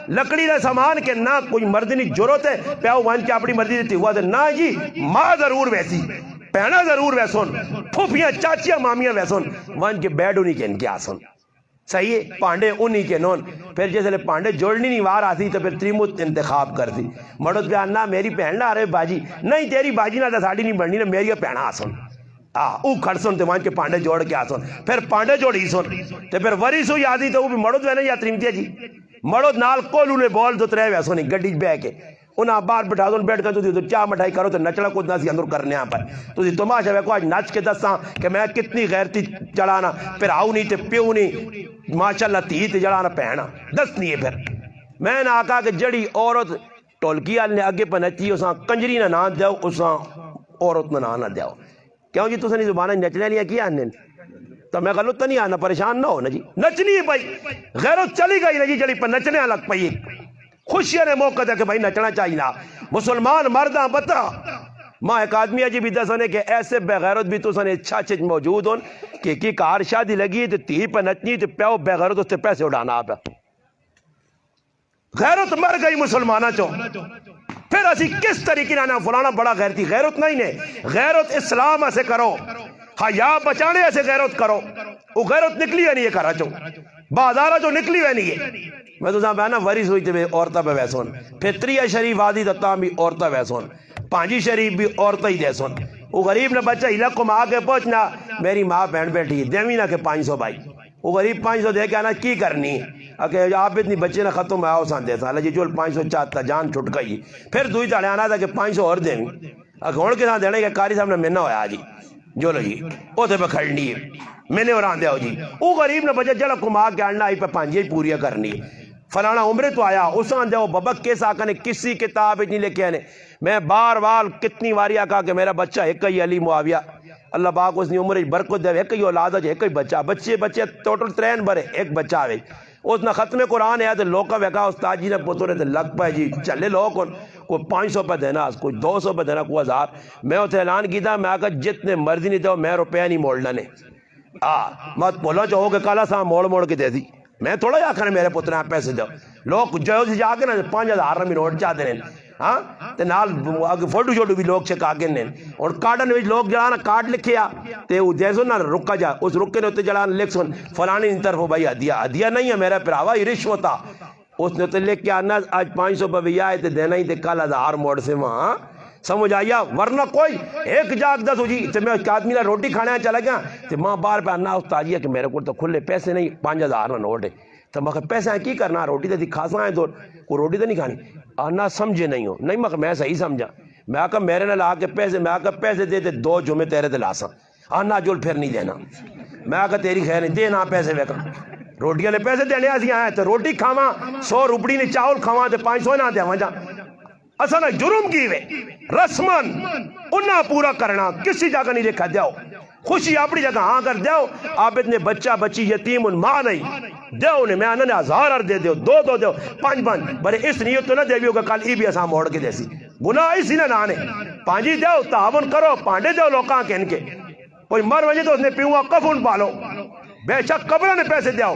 A: لکڑی لے سامان کے نہ کوئی مردنی ضرورت ہے پیاؤ وان کی اپنی مرضی دیتی ہوا دے نہ جی ماں ضرور ویسی پہنا ضرور ویسون پھوپیاں چاچیاں مامیاں ویسون وان کے بیڈ انہی کے ان کے آسن صحیح ہے پانڈے انہی کے نون پھر جیسے پانڈے جوڑنی نہیں وار آتی تو پھر تریموت انتخاب کرتی مڑت پہ آنا میری پہن نہ آرے باجی نہیں تیری باجی نہ ساڑی نہیں بڑھنی نہ میری پہنا آسن او کھڑسن تے وہاں کے پانڈے جوڑ کے آسن پھر پانڈے جوڑی سن تے پھر وری سو یادی تو وہ بھی مڑت وینے یا تریمتیا جی مڑت نال کولو نے بول دو ترے ویسو نہیں گڈی بے کے انہاں باہر بٹھا دون بیٹھ کر تو چاہ مٹھائی کرو تو نچڑا کودنا سی اندر کرنے آن پر تو تماشا ویکو آج نچ کے دستاں کہ میں کتنی غیرتی چڑھانا پھر آؤ نہیں تے پیو نہیں ماشاءاللہ تیت جڑانا پہنا دست نہیں ہے پھر میں نے آکا کہ جڑی عورت ٹولکی والے نے اگے پنچی اساں کنجری نہ دیو اساں عورت نہ دیو کیوں جی تساں زبانیں نچنے لیاں کی آنے تو میں غلط تو نہیں آنا پریشان نہ ہو نا جی نچنی ہے بھائی غیرت چلی گئی نا جی جڑی پر نچنے لگ پئی خوشیاں نے موقع دے کہ بھائی نچنا چاہیے نا مسلمان مرداں بتا ماں ایک آدمی جی بھی دسنے کہ ایسے بے غیرت بھی تو سنے چھچ موجود ہون کہ کی کار شادی لگی تو تھی پہ نچنی تو پیو بے غیرت اس سے پیسے اڑانا آپ غیرت مر گئی مسلمانہ چو پھر اسی کس طریقے نہ فلانا بڑا غیرتی غیرت نہیں نے غیرت اسلام سے کرو حیا بچانے سے غیرت کرو وہ غیرت نکلی ہے نہیں ہے کرا چو بازارہ جو نکلی ہے نہیں ہے میں تو صاحب ہے نا وریس ہوئی تھے عورتہ پہ ویسون فطریہ شریف آدھی دتا بھی عورتہ ویسون پانچی شریف بھی عورتہ ہی دیسون وہ غریب نے بچہ ہلک کو ماں کے پہنچنا میری ماں بہن بیٹھی دیوی نہ کہ 500 بھائی وہ غریب 500 دے کے آنا کی کرنی کہ آپ اتنی بچے نہ ختم آؤ سان دیتا اللہ جی چول 500 چاہتا جان چھٹ گئی پھر دوئی تاڑے آنا تھا کہ 500 اور دیوی ہون کے ساتھ دینے کہ کاری صاحب نے منہ ہویا جی جو لو جی وہ تھے پہ کھڑنی ہے میں نے اور آن دیا ہو جی وہ غریب نے بچہ جڑا کما کے آنا آئی پہ 5 ہی پوریا کرنی فلانا عمرے تو آیا اس آن دیا ہو بابا کیس آقا نے کسی کتاب نہیں لے کے آنے میں بار بار کتنی واریا کہا کہ میرا بچہ ایک ہی علی معاویہ اللہ پاک اس نے عمر برکت دے ایک ہی اولاد ہے ایک ہی بچہ بچے ٹوٹل 3 برے ایک بچہ آوے اس نے ختم قرآن ہے تو لوکا ویکا استاد جی نے پترے تے لگ پائے جی چلے لوگ کوئی 500 پہ دینا کوئی 200 پہ دینا کوئی 1000 میں اتنے اعلان کیتا میں آگا جتنے مرضی نہیں دو میں روپیہ نہیں موڑنا نے مت بولو چاہو کہ کالا سا موڑ کے دے دی میں تھوڑا جا کر میرے پترے آپ پیسے دو لوگ جو جا کے نا 5000 میں نوٹ چاہتے ہیں ہاں تے نال فوٹو شوٹو بھی لوگ چکا کے نے اور کارڈن وچ لوگ جڑا نا کارڈ لکھیا تے او جیسو نا رکا جا اس رکے نے تے جڑا لکھ سن فلانی دی طرف بھائی ہدیہ نہیں ہے میرا پراوا یہ رشوت آ اس نے تے لکھ کے آنا آج 500 پہ بھی آئے تے دینا ہی تے کل 1000 موڑ سے وہاں سمجھ آیا ورنہ کوئی ایک جاگ دس ہو جی تے میں آدمی نے روٹی کھانے چلا گیا تے ماں بار پہ آنا استاد جی کہ میرے کو تو کھلے پیسے نہیں 5000 نہ نوٹ ہے تو میں پیسے کی کرنا روٹی تو کھاسا ہے تو کوئی روٹی تو نہیں کھانی آنا سمجھے نہیں ہو نہیں میں صحیح سمجھا میں آکا میرے نے لا کے پیسے میں آکا پیسے دے 2 جمعے تیرے تے لاسا آنا جول پھر نہیں دینا میں آکا تیری خیر نہیں دینا پیسے ویکا روٹیاں نے پیسے دینے آسی آئے تو روٹی کھاواں 100 روپڑی نے چاول کھاواں تے 500 نہ دیا وجہ اصلا جرم کی وے رسمن انہاں پورا کرنا کسی جگہ نہیں لکھا دیو خوشی اپنی جگہ ہاں کر دیو آپ اتنے بچہ بچی یتیم ان ماں نہیں دیو نے میں آنا نے 1000 دے دیو 2 دیو 5 برے اس نیت تو نہ دیویو کہ کل ای بھی اساں موڑ کے دیسی گناہ اسی نہ نانے 5 دیو تعاون کرو پانڈے دیو لوکاں کے ان کے کوئی مر وجہ تو اس نے پیوہ کفن پالو بے شک قبرہ نے پیسے دیو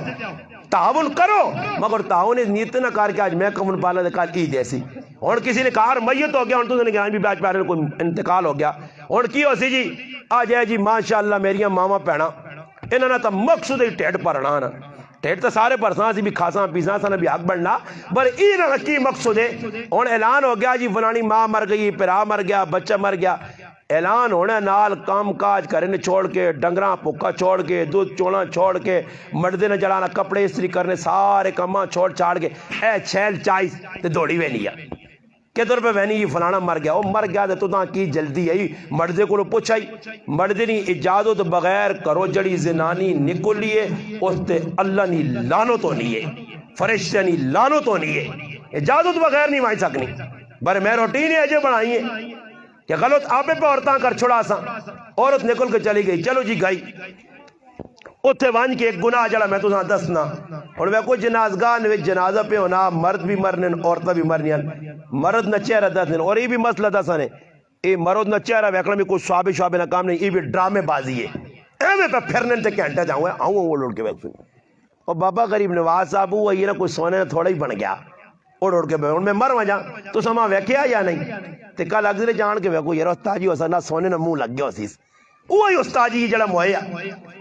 A: تعاون کرو مگر تعاون اس نیت نہ کار کے آج میں کفن پالا دے کل ای دیسی اور کسی نے کہا میت ہو گیا اور تو نے کہا بھی بیچ پہ کوئی انتقال ہو گیا اور کی ہو سی جی آج ہے جی ماشاءاللہ میریاں ماما پینا انہوں نے تا مقصود ہی ٹیٹ پرنا نا ٹیٹ تا سارے پرسان سی بھی کھاساں پیساں ساں بھی حق بڑھنا بر انہوں نے کی مقصود ہے اور اعلان ہو گیا جی فلانی ماں مر گئی پرا مر گیا بچہ مر گیا اعلان ہونے نال کام کاج کرنے چھوڑ کے ڈنگراں پکا چھوڑ کے دودھ چونا چھوڑ کے مردے نے جڑانا کپڑے استری کرنے سارے کاماں چھوڑ چھاڑ کے اے چھیل چائس تے دوڑی وینی ہے کدھر پہ وینی یہ فلانا مر گیا وہ مر گیا تو تاں کی جلدی ہے مردے کو پوچھائی مردے نی اجازت بغیر کرو جڑی زنانی نکلیے اس تے اللہ نی لانو تو نہیں ہے فرشتے نی لانو تو نہیں ہے اجازت بغیر نہیں مائی سکنی بر میں روٹین ہے جو بنائی ہے کہ غلط آپے پہ عورتاں کر چھڑا سا عورت نکل کے چلی گئی چلو جی گئی اتھے وانج کے ایک گناہ جڑا میں تو ساں دسنا اور میں کوئی جنازگاہ نوے جنازہ پہ ہونا مرد بھی مرنے عورتہ بھی مرنیاں مرد نہ چہرہ دسنے اور یہ بھی مسئلہ دسنے یہ مرد نہ چہرہ ویکڑا میں کوئی صحابی شعبے نہ کام نہیں یہ بھی ڈرامے بازی ہے ایویں پہ پھرنے تے کینٹا جاؤں وہ لوڑ کے ویکسن اور بابا غریب نواز صاحب ہوا یہ نا کوئی سونے نے تھوڑا ہی بن گیا اڑ کے میں مر وجہ تو سما ویکھیا یا نہیں تے کل اگلے جان کے ویکھو یار استاد جی اسا نہ سونے نہ منہ لگ گیا اسیس وہی استاد جی جڑا مویا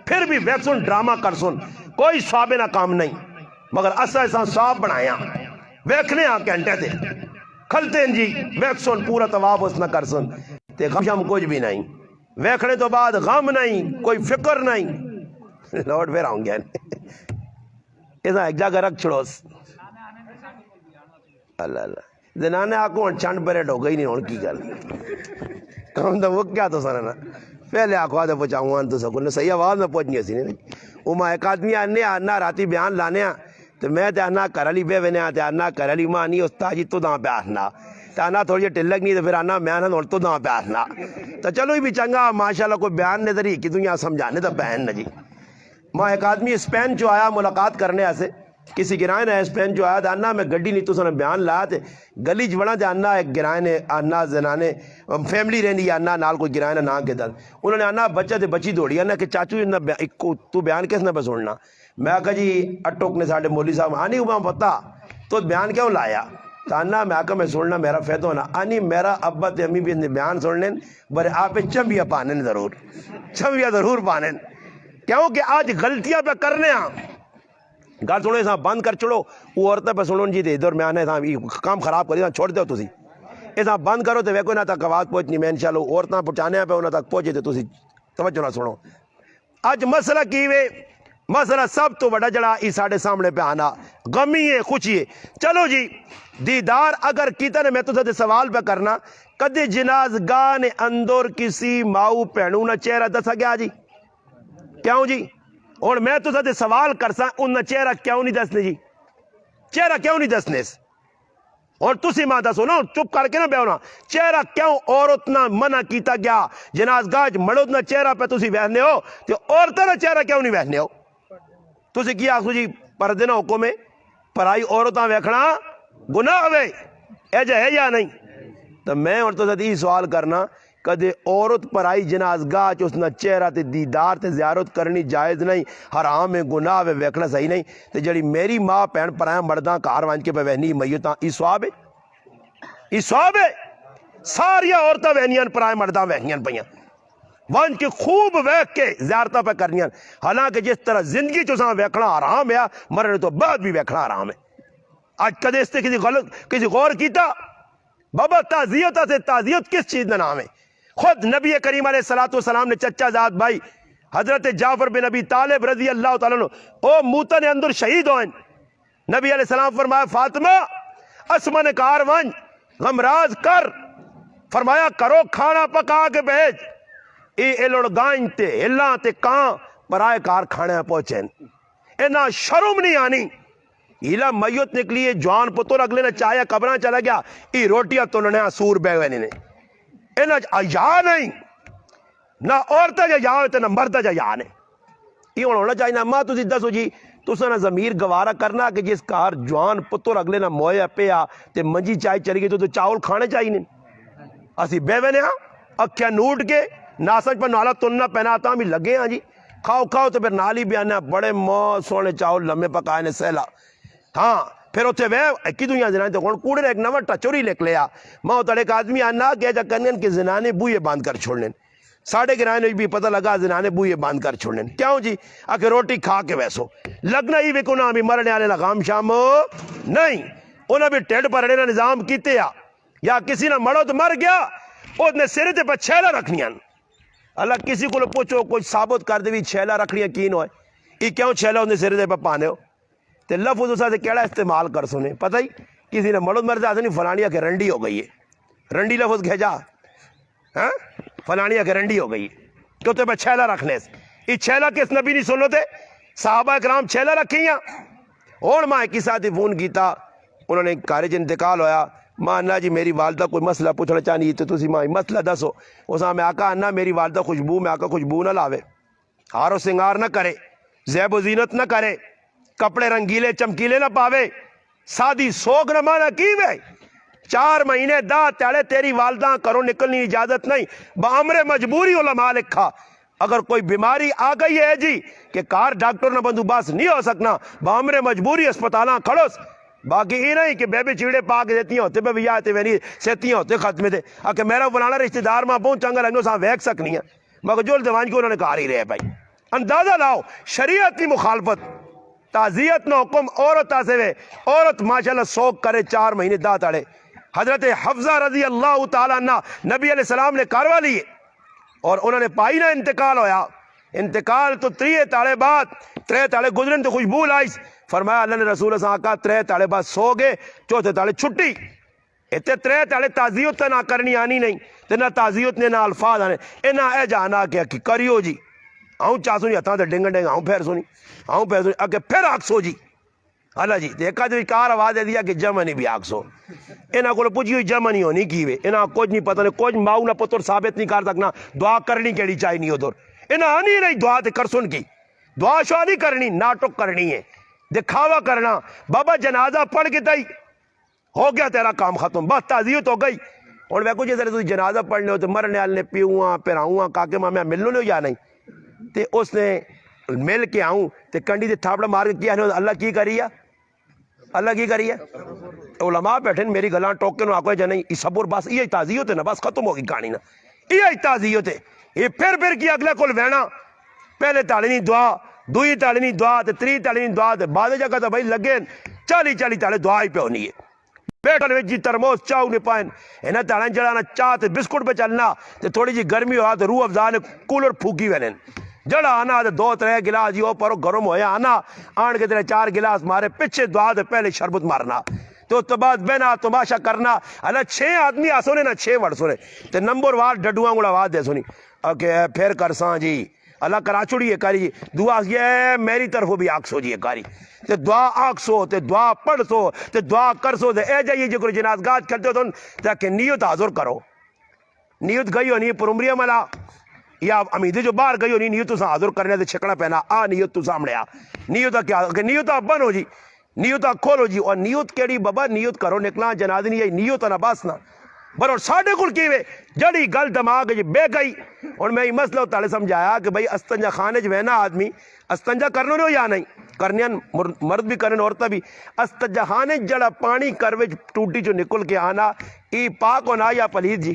A: پھر بھی ویکسن ڈرامہ کر سن کوئی صحابے نہ کام نہیں مگر اسا ایسا صاحب بنایا ویکھنے آ کینٹے تے کھلتے جی ویکسن پورا طواف اس نہ کر سن تے غم شم کچھ بھی نہیں ویکھنے تو بعد غم نہیں کوئی فکر نہیں لوٹ پھر آؤں گیا ایسا ایک جگہ رکھ چھڑوس اللہ اللہ زنانے آکو ہن چھنڈ پریٹ ہو گئی نہیں ہون کی گل کام تو وہ کیا تو سننا پہلے آکو آدھے پہنچاؤں آن تو سکون صحیح آواز میں پہنچنی سی نہیں وہ ماں ایک آدمی آنے آنا راتی بیان لانے تو میں تے آنا کرالی بے وینے آتے آنا کرالی ماں نہیں استاد جی تو داں پہ آنا تو آنا تھوڑی جی ٹلک نہیں تو پھر آنا میں آنا تو نہ پیارنا تو چلو بھی چنگا ماشاءاللہ کوئی بیان نظر ہی کی دنیا سمجھانے تو بہن نہ جی ماں ایک آدمی اسپین جو آیا ملاقات کرنے ایسے کسی گرائے نے اسپین جو آیا تو آنا میں گڈی نہیں تو سن بیان لایا تھے گلی چڑا تو آنا ایک گرائے نے آنا زنانے فیملی رہی آنا نال کوئی گرائے نہ کے دل انہوں نے آنا بچہ تے بچی دوڑی آنا کہ چاچو تو بیان کس نے پہ سننا میں کہا جی اٹوک نے ساڑھے مولی صاحب آنی ہوا پتا تو بیان کیوں لایا تو آنا میں آکا میں سننا میرا فیدہ ہونا آنی میرا ابا تے امی بھی بیان سننے برے آپ چمبیا پانے ضرور چمبیا ضرور پانے کیوں کہ آج غلطیاں پہ کرنے ہیں گل سنو ایسا بند کر چھوڑو وہ عورتیں پہ سنو جی ادھر میں آنے کام خراب کری چھوڑ دو تسی ایسا بند کرو تو ویکو نہ تک آواز پہنچنی میں انشاءاللہ عورتیں پہنچانے پہ انہوں تک پہنچے تو تسی توجہ نہ سنو اج مسئلہ کی وے مسئلہ سب تو بڑا جڑا اس ساڑھے سامنے پہ آنا غمی ہے خوشی ہے چلو جی دیدار اگر کیتا نے میں تو سے سوال پہ کرنا کدے جنازگاہ نے اندر کسی ماؤ پہنو نہ چہرہ دسا گیا جی کیوں جی اور میں تو سے سوال کرسا ان چہرہ کیوں نہیں دسنے جی چہرہ کیوں نہیں دسنے اور تسی ماں دسو نا چپ کر کے نہ بیونا چہرہ کیوں عورت نہ منع کیتا گیا جنازگاہ مرد نہ چہرہ پہ تسی وہنے ہو تو عورتیں نہ چہرہ کیوں نہیں وہنے ہو تسی کیا آخو جی پردے نہ حکم ہے پرائی عورتاں ویکھنا گناہ ہوئے ایجا ہے یا نہیں تو میں اور تو سے سوال کرنا کدے عورت پرائی جنازگاہ اس نہ چہرہ تے دیدار تے زیارت کرنی جائز نہیں حرام ہے گناہ ہے ویکھنا صحیح نہیں تے جڑی میری ماں پہن پرایا مرداں کار وانج کے پہ وہنی میتاں ای ثواب ہے ای ثواب ہے ساریاں عورتاں وہنیاں پرائے مرداں وہنیاں پیاں وانج کے خوب ویکھ کے زیارتاں پہ کرنیاں حالانکہ جس طرح زندگی چوساں ویکھنا حرام ہے مرنے تو بعد بھی ویکھنا حرام ہے آج کدے اس تے کسی غور کیتا بابا تعزیت سے تعزیت کس چیز کا نام ہے خود نبی کریم علیہ السلام نے چچا زاد بھائی حضرت جعفر بن ابی طالب رضی اللہ تعالیٰ عنہ او موتا نے اندر شہید ہوئیں نبی علیہ السلام فرمایا فاطمہ اسمان کار ون غمراز کر فرمایا کرو کھانا پکا کے بھیج اے لوڑ گائن تے ہلاں تے کان برائے کار کھانے پہنچیں اینا شرم نہیں آنی ایلا میت نکلی جوان پتر اگلے نے چاہیا قبران چلا گیا ای روٹیاں تو انہوں نے سور بے ہوئے نے اینا آیا نہیں نہ عورتہ جا ہوئے نہ مردہ جا نہیں یہ ہونا چاہیے ماں تو دسو جی تو سنا ضمیر گوارا کرنا کہ جس کار جوان پتر اگلے نہ مویا پیا تے منجی چائے چلی گئی تو چاول کھانے چاہیے نہیں اسی بے وینے ہاں اکھیا نوٹ کے ناسج پر نالا تننا پہناتا بھی لگے ہاں جی کھاؤ کھاؤ تو پھر نالی بھی آنا بڑے سونے چاول لمے پکائے نے سیلا ہاں پھر اتنے وے ایک دنیا زنانے تو کون کوڑے ایک نوٹا چوری لکھ لیا ماں اتنے ایک آدمی آنا کیا جا کرنے کہ زنانے بوئے باندھ کر چھوڑنے ساڑھے گرائنے بھی پتہ لگا زنانے بوئے باندھ کر چھوڑنے کیوں جی آکے روٹی کھا کے ویسو لگنا ہی بکنا بھی مرنے آنے لگام شام نہیں انہوں بھی ٹیڑ پر رہنے نظام کیتے یا کسی نہ مڑو تو مر گیا اس نے سرے تے پر چھیلہ رکھنیاں اللہ کسی کو پوچھو کوئی ثابت کر دے بھی چھیلہ رکھنیاں کین ہوئے یہ کیوں چھیلہ انہیں سرے تے پر پانے ہو تے لفظ اسا سے کیڑا استعمال کر سنے پتہ ہی کسی نے مرد مرد آتے نہیں فلانیہ کے رنڈی ہو گئی ہے رنڈی لفظ گھجا ہاں فلانیہ کے رنڈی ہو گئی ہے تو تے پہ چھیلہ رکھنے سے یہ چھیلہ کس نبی نہیں سنو تے صحابہ اکرام چھیلہ رکھیاں اور ماں ایک ساتھ فون کیتا انہوں نے کارج انتقال ہویا ماں انا جی میری والدہ کوئی مسئلہ پوچھنا چاہنی تو تسی ماں مسئلہ دسو اسا میں آقا انا میری والدہ خوشبو میں آقا خوشبو نہ لاوے ہار و سنگار نہ کرے زیب و زینت نہ کرے کپڑے رنگیلے چمکیلے نہ پاوے سادی سوگ نہ مانا کی وے 4 مہینے دا تیڑے تیری والدہ کرو نکلنی اجازت نہیں بامر مجبوری علماء لکھا اگر کوئی بیماری آ گئی ہے جی کہ کار ڈاکٹر نہ بندوباس نہیں ہو سکنا بامر مجبوری اسپتالاں کھڑوس باقی ہی نہیں کہ بیبی چیڑے پاک دیتی ہوتے بے بھی آتے وینی سیتی ہوتے ختمے دے کہ میرا بنانا رشتہ دار ماں بہت چنگا لگنو ساں ویک سکنی ہے مگر جول دیوان کو انہوں نے کہا رہی رہے بھائی اندازہ لاؤ شریعت کی مخالفت تعزیت نہ حکم عورت آسے وے عورت ماشاءاللہ سوک کرے 4 مہینے دا تڑے حضرت حفظہ رضی اللہ تعالیٰ عنہ نبی علیہ السلام نے کاروا لیے اور انہوں نے پائی نہ انتقال ہویا انتقال تو 3 تاڑے بعد 3 تاڑے گزرن تو خوشبو لائس فرمایا اللہ نے رسول صلی اللہ علیہ 3 تاڑے بعد سو گئے 4 تاڑے چھٹی اتنے 3 تاڑے تعزیت نہ کرنی آنی نہیں تے نہ تعزیت نے نہ الفاظ آنے اینا اے جانا کیا کہ کریو جی آؤں چاہ سنی ہتاں تے ڈنگ ڈنگ آؤں پھر سنی آؤں پھر سنی اگے پھر آگ سو جی اللہ جی ایک کار آواز دے دیا کہ جرمنی بھی آکسو انہاں کو پوچھی ہوئی جرمنی ہونی کی وے انہاں کچھ نہیں پتہ نہیں کچھ ماؤ نہ پتر ثابت نہیں کر سکنا دعا کرنی کیڑی چاہی نہیں ادھر انہاں آنی نہیں دعا تے کرسن کی دعا شوا نہیں کرنی ناٹک کرنی ہے دکھاوا کرنا بابا جنازہ پڑھ کے تائی ہو گیا تیرا کام ختم بس تعزیت ہو گئی اور میں کو جیسے تو جنازہ پڑھنے ہو تو مرنے والے پیوہاں پھراؤں کاکے ماں میں ملنے یا نہیں تے اس نے مل کے آؤں تے کنڈی تے تھاپڑا مار کے کیا اللہ کی کری ہے اللہ کی کری ہے علماء بیٹھے میری گلاں ٹوکے نو آکوے جا نہیں یہ صبر بس یہ تعزیت ہے نا بس ختم ہوگی کہانی نا یہ تعزیت ہے یہ پھر کی اگلے کول وینا پہلے تاڑنی دعا دوئی تاڑنی دعا تے تری تاڑنی دعا تے بعد جگہ تو بھائی لگے 40 تاڑے دعا ہی پہ ہونی ہے بیٹھن وچ جی ترموز چاہو نے پائن انہاں تاڑن جڑانا چاہ تے بسکٹ پہ چلنا تے تھوڑی جی گرمی ہوا تے روح افزا نے کولر پھوکی وینن جڑا آنا تے 2-3 گلاس جی پرو گرم ہویا آنا آن کے تیرے 4 گلاس مارے پیچھے دعا تے پہلے شربت مارنا تو اس بعد بہنا تماشا کرنا اللہ 6 آدمی آسونے نہ 6 وڑ سونے تے نمبر وار ڈڈواں گوڑا آواز دے سونی پھر کرساں جی اللہ کرا چھوڑی ہے کاری دعا یہ میری طرف بھی آکسو جی کاری تے دعا آکسو تے دعا پڑھ سو تے دعا کر سو تے اے جائیے جو جنازگاہ کرتے ہو تو کہ نیت حاضر کرو نیت گئی ہونی پرمریہ ملا یا امیدی جو باہر گئی ہونی نیت تو حاضر کرنے تے چھکڑا پہنا آ نیت تو سامنے آ نیت کیا کہ نیت بنو جی نیت کھولو جی اور نیت کیڑی بابا نیت کرو نکلا جنازی نہیں نیت نہ بس نہ برو ساڑھے کل کیوے جڑی گل دماغ جی بے گئی اور میں یہ مسئلہ تالے سمجھایا کہ بھئی استنجا خانے جو ہے نا آدمی استنجا کرنے ہو یا نہیں کرنے مرد بھی کرنے عورتہ بھی استنجا خانے جڑا پانی کروے ٹوٹی جو نکل کے آنا ای پاک ہونا یا پلید جی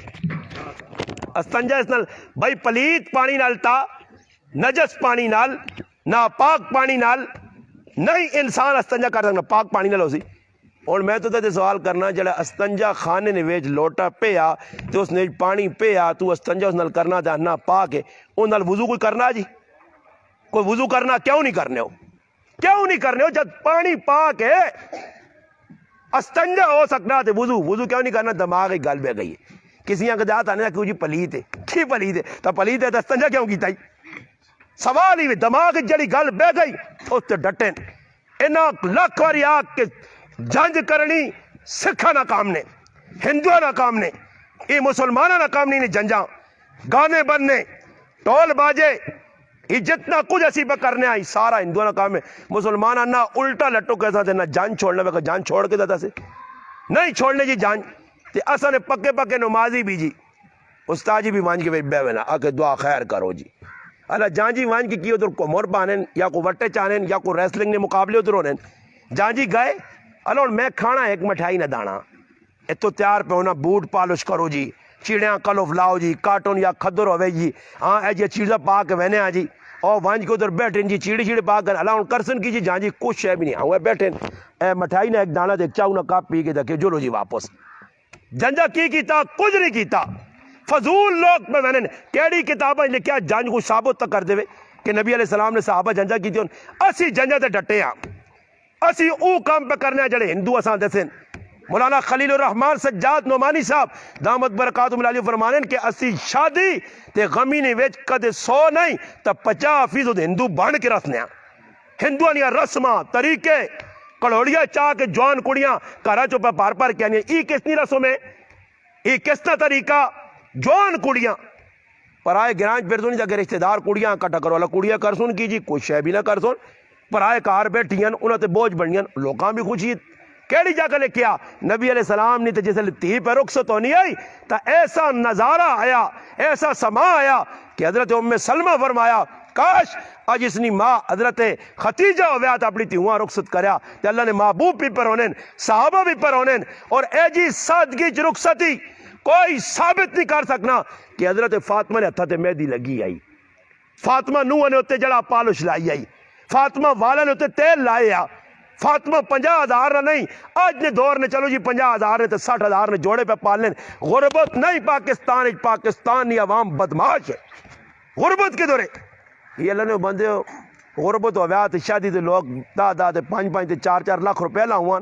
A: استنجا اس نال بھئی پلید پانی نال تا نجس پانی نال نہ پاک پانی نال نہیں انسان استنجا کر سکنا پاک پانی نال ہو سی اور میں تو تے سوال کرنا جڑا استنجا خانے نے ویج لوٹا پیا تو اس نے پانی پیا تو استنجا اس نال کرنا تھا نہ پاک ہے ان نال وضو کوئی کرنا جی کوئی وضو کرنا کیوں نہیں کرنے ہو کیوں نہیں کرنے ہو جب پانی پاک ہے استنجا ہو سکنا تے وضو کیوں نہیں کرنا دماغ ہی گل بہ گئی ہے کسی کا جات آنے کیوں جی پلیت ہے کی پلیت ہے تو پلیت ہے تو استنجا کیوں کیتا ہی سوال ہی دماغ جڑی گل بہ گئی اس تے ڈٹن انہاں لاکھ واری آگ کے جنج کرنی سکھا نہ کام نے ہندوہ نہ کام نے یہ مسلمانہ نہ کام نہیں جنجاں گانے بننے ٹول باجے یہ جتنا کچھ اسی پہ کرنے آئی سارا ہندوہ نہ کام ہے مسلمانہ نہ الٹا لٹو کیسا تھے نہ جان چھوڑنے پہ جان چھوڑ کے دیتا سے نہیں چھوڑنے جی جان تے اصلا نے پکے نمازی بھی جی استاد جی بھی وانج کے بے وینا آکے دعا خیر کرو جی اللہ جان جی وانج کی ادھر کو مور پانین یا کو وٹے چانین یا کو ریسلنگ نے مقابلے ادھر ہونے جان جی گئے اللہ میں کھانا ایک مٹھائی نہ دانا اتو تیار پہ ہونا بوٹ پالش کرو جی چیڑیاں کلوف لاؤ جی کارٹون یا کھدر ہوئے جی ہاں اے جی چیزیں پا کے وینے آ جی اور وانج کے ادھر بیٹھیں جی چیڑی پا کر اللہ کرسن کی جی جان جی کچھ ہے بھی نہیں ہاں بیٹھیں اے مٹھائی نہ ایک دانا دیکھ چاہوں نہ کاپ پی کے دیکھے جو لو جی واپس جنجا کی کیتا کچھ نہیں کیتا فضول لوگ میں نے کیڑی کتابیں لکھیا جنج کو ثابت تک کر دے کہ نبی علیہ السلام نے صحابہ جنجا کی تھی اسی جنجا تے ڈٹے ہاں اسی او کام پہ کرنے جڑے ہندو اساں دسن مولانا خلیل الرحمان سجاد نعمانی صاحب دامت برکاتہم علیہ فرمانن کہ اسی شادی تے غمی نے وچ کدے 100 نہیں تا 50% ہندو بن کے رسنے ہندوؤں نے رسماں طریقے کڑوڑیاں چاہ کے جوان کڑیاں کارا چوپا پار پار کیا نہیں ای کس نی رسوں میں ای کس نا طریقہ جوان کڑیاں پر آئے گرانج پھر دونی جاکے رشتہ دار کڑیاں کٹا کرو اللہ کڑیاں کر سن کی جی کوئی شے بھی نہ کر سن پر آئے کار بیٹھیاں انہوں تے بوجھ بڑھیاں لوگاں بھی خوشی کیڑی جا کے لکھیا نبی علیہ السلام نے تے جیسے تی پہ رخصت ہونی آئی تا ایسا نظارہ آیا ایسا سما آیا کہ حضرت ام سلمہ فرمایا کاش آج اس نے ماں حضرت ختیجہ ہویا تا اپنی تیوہاں رخصت کریا تے اللہ نے محبوب بھی پر ہونین صحابہ بھی پر ہونین اور اے جی سادگی چ رخصتی کوئی ثابت نہیں کر سکنا کہ حضرت فاطمہ نے ہتھا تے مہندی لگی آئی فاطمہ نوح نے اتے جڑا پالش لائی آئی فاطمہ والا نے اتے تیل لائے آ فاطمہ 50,000 نہ نہیں آج نے دور نے چلو جی 50,000 نے تے 60,000 نے جوڑے پہ پال لین غربت نہیں پاکستانی عوام بدماش ہے غربت کے دورے یہ اللہ نے بندے غربت ہو ویات شادی تے لوگ دا 5 تے 4 لاکھ روپے لاؤں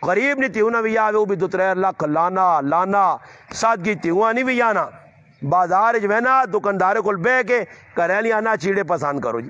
A: غریب نہیں تیونا بھی آوے وہ بھی 2-3 لاکھ لانا سادگی تیونا نہیں بھی آنا بازار جو ہے نا دکاندارے کو بے کے کریلی آنا چیڑے پسند کرو جی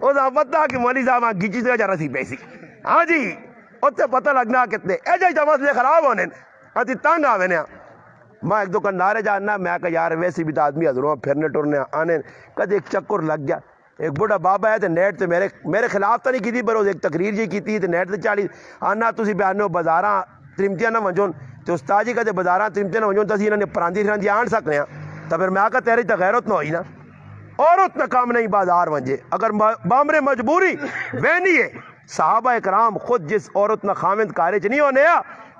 A: وہ پتا کہ مولی صاحب گیچی سے جا رسی پیسی ہاں جی اتنے پتہ لگنا کتنے ایجے جا مسئلے خراب ہونے اتی تنگ آوے نے میں ایک دکاندار جاننا میں کہ یار ویسے بھی تو آدمی حضروں پھرنے ٹرنے آنے کدے ایک چکر لگ گیا ایک بڑا بابا ہے تو نیٹ تے میرے خلاف تو نہیں کی پر ایک تقریر جی کی تو نیٹ تے چالی آنا تسی بیانو بازاراں ترمتیاں نہ ونجون تو استاد جی کدے بازاراں ترمتیاں نہ ونجون تو اسی انہوں نے پراندی شراندی آن سکنے ہیں تو پھر میں آکا تیری تو غیرت نہ ہوئی نا عورت نہ کام نہیں بازار ونجے اگر بامر مجبوری وینی ہے صحابہ اکرام خود جس عورت نہ خامند کارج نہیں ہونے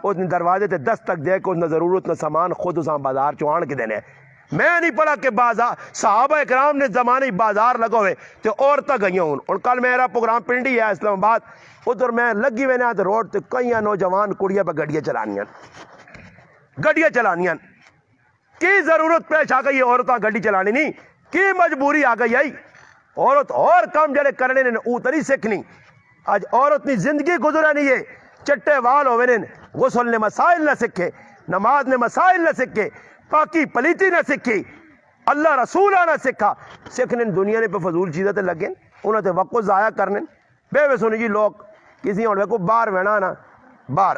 A: اس نے دروازے تے دستک دے کے اس نے ضرورت نہ سامان خود اساں بازار چوان کے دینے میں نہیں پڑھا کہ بازار صحابہ اکرام نے زمانے بازار لگو ہوئے تو عورتیں گئی ہوں اور کل میرا پروگرام پنڈی ہے اسلام آباد ادھر میں لگی ہوئے نا تو روڈ تے کئی نوجوان کڑیاں پہ گڈیاں چلانیاں کی ضرورت پیش آ گئی ہے عورتیں گڈی چلانی نہیں کی مجبوری آ گئی ہے عورت اور کام جڑے کرنے نے او تری سیکھنی آج عورت نے زندگی گزرا نہیں ہے چٹے وال ہوئے نے غسل نے مسائل نہ سکھے نماز نے مسائل نہ سکھے پاکی پلیتی نہ سکھی اللہ رسول نہ سکھا سکھنے دنیا نے پہ فضول چیزیں تے لگیں انہوں نے وقت ضائع کرنے بے بے سنی جی لوگ کسی اور کو باہر وینا نا باہر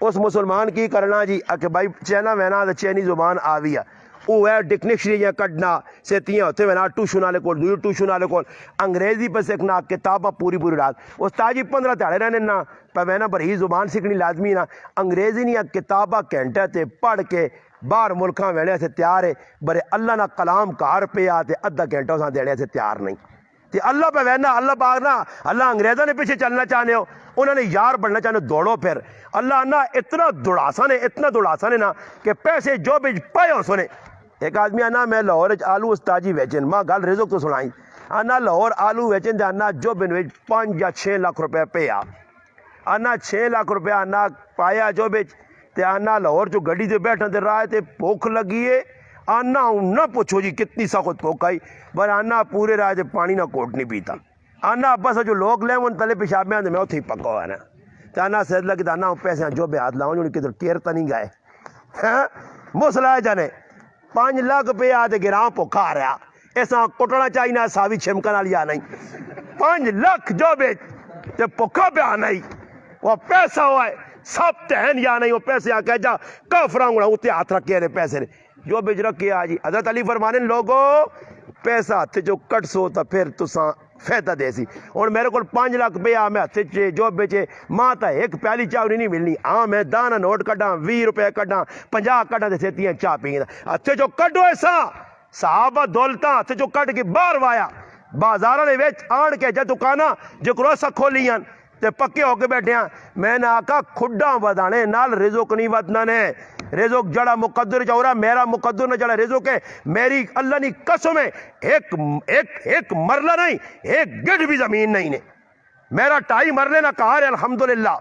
A: اس مسلمان کی کرنا جی کہ بھائی چینا وینا تو چینی زبان آوی ہے وہ ہے ڈکشنریاں کڈنا سیتیاں ہوتے وینا ٹیوشن والے کول دوئی ٹیوشن والے کول انگریزی پہ سیکھنا کتاباں پوری رات استاد جی 15 تھاڑے رہنے نا پہ وینا بری زبان سیکھنی لازمی نا انگریزی نہیں کتاباں گھنٹے تے پڑھ کے باہر ملکاں وینے سے تیار ہے برے اللہ نہ کلام کار پہ آتے ادھا گھنٹہ ساں دینے سے تیار نہیں تے اللہ پہ وینا اللہ پاک نا اللہ انگریزوں نے پیچھے چلنا چاہنے ہو انہوں نے یار بڑھنا چاہنے دوڑو پھر اللہ نا اتنا دوڑاسا نے نا کہ پیسے جو بھی پائے ہو سنے ایک آدمی آنا میں لاہور آلو استاجی ویچن ماں گل رزق تو سنائی آنا لاہور آلو ویچن آنا جو بن ویچ 5 یا 6 لاکھ روپے پہ آنا 6 لاکھ روپے آنا پایا جو بیچ تے آنا لاہور جو گڑی تے بیٹھا تے رائے تے بھوک لگی ہے آنا نہ پوچھو جی کتنی سخت بھوک آئی پر آنا پورے رائے تے پانی نہ کوٹ نہیں پیتا آنا بس جو لوگ لیں ان تلے پیشاب میں آنے میں اتھی پکا ہوا ہے نا تے آنا سید لگی تے آنا پیسے جو بے ہاتھ لاؤں جو کدھر کیرتا نہیں گئے مسئلہ جانے 5 لاکھ پہ آتے گراں پوکھا آ رہا ایسا کٹنا چاہیے ساوی چھمکن والی آنا ہی 5 لاکھ جو بے تے پوکھا پہ آنا ہی وہ پیسہ ہوا ہے سب تہن یا نہیں وہ پیسے آ کے جا کافراں گڑا اتنے ہاتھ رکھے رہے پیسے نے جو بیچ رکھے آجی حضرت علی فرمانے لوگو پیسہ ہاتھ جو کٹ سو تا پھر تساں فیدہ دے سی اور میرے کو 5 لاکھ پہ آ میں ہاتھ چے جو بیچے ماں تا ایک پیالی چاوری نہیں ملنی میں دانا نوٹ کٹاں 20 روپے کٹاں 50 کٹاں تے سیتیاں چاہ پینگا ہاتھ جو کٹو ایسا صحابہ دولتاں ہاتھ جو کٹ کے باہر وایا بازارہ نے ویچ آن کے جا دکانا جو کروسا کھولیاں تے پکے ہو کے بیٹھے ہیں میں نے آکا کھڈاں ودانے نال رزق نہیں ودنا نے رزق جڑا مقدر چاہورا میرا مقدر نہ جڑا رزق ہے میری اللہ نے قسم ہے ایک مرلہ نہیں ایک گڑھ بھی زمین نہیں نے میرا 2.5 مرلے نہ کہا ہے الحمدللہ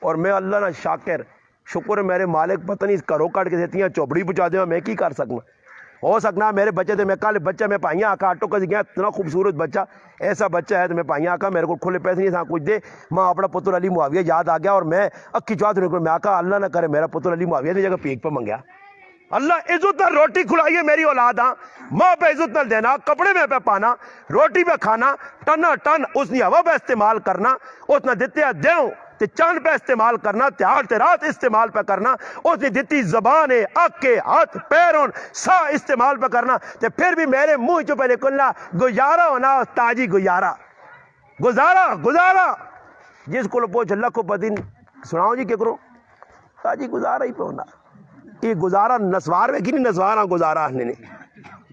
A: اور میں اللہ نہ شاکر شکر میرے مالک پتہ نہیں کرو کٹ کے دیتی ہیں چوبڑی پہنچا دے میں کی کر سکنا ہو سکنا میرے بچے تھے میں کل بچہ میں پائیاں آکا آٹو کا گیا اتنا خوبصورت بچہ ایسا بچہ ہے تو میں پائیاں آکا میرے کو کھلے پیسے نہیں تھا کچھ دے ماں اپنا پتر علی معاویہ یاد آ گیا اور میں اکھی چوات نکل میں آکا اللہ نہ کرے میرا پتر علی معاویہ دی جگہ پیک پہ منگیا اللہ عزت نہ روٹی کھلائیے میری اولاد ہاں ماں پہ عزت نہ دینا کپڑے میں پہ پانا روٹی پہ کھانا ٹنا ٹن اس نے ہوا پہ استعمال کرنا اس نے دیتے دیوں تے چاند پہ استعمال کرنا تیار تے رات استعمال پہ کرنا اس نے دیتی زبان اکے ہاتھ پیروں سا استعمال پہ کرنا تے پھر بھی میرے منہ چو پہ نکلنا گزارا ہونا تاجی گزارا جس کو پوچھ اللہ کو بدین سناؤ جی کیا کرو تاجی گزارا ہی پہ ہونا یہ گزارا نسوار میں کی نہیں نسوارا گزارا نے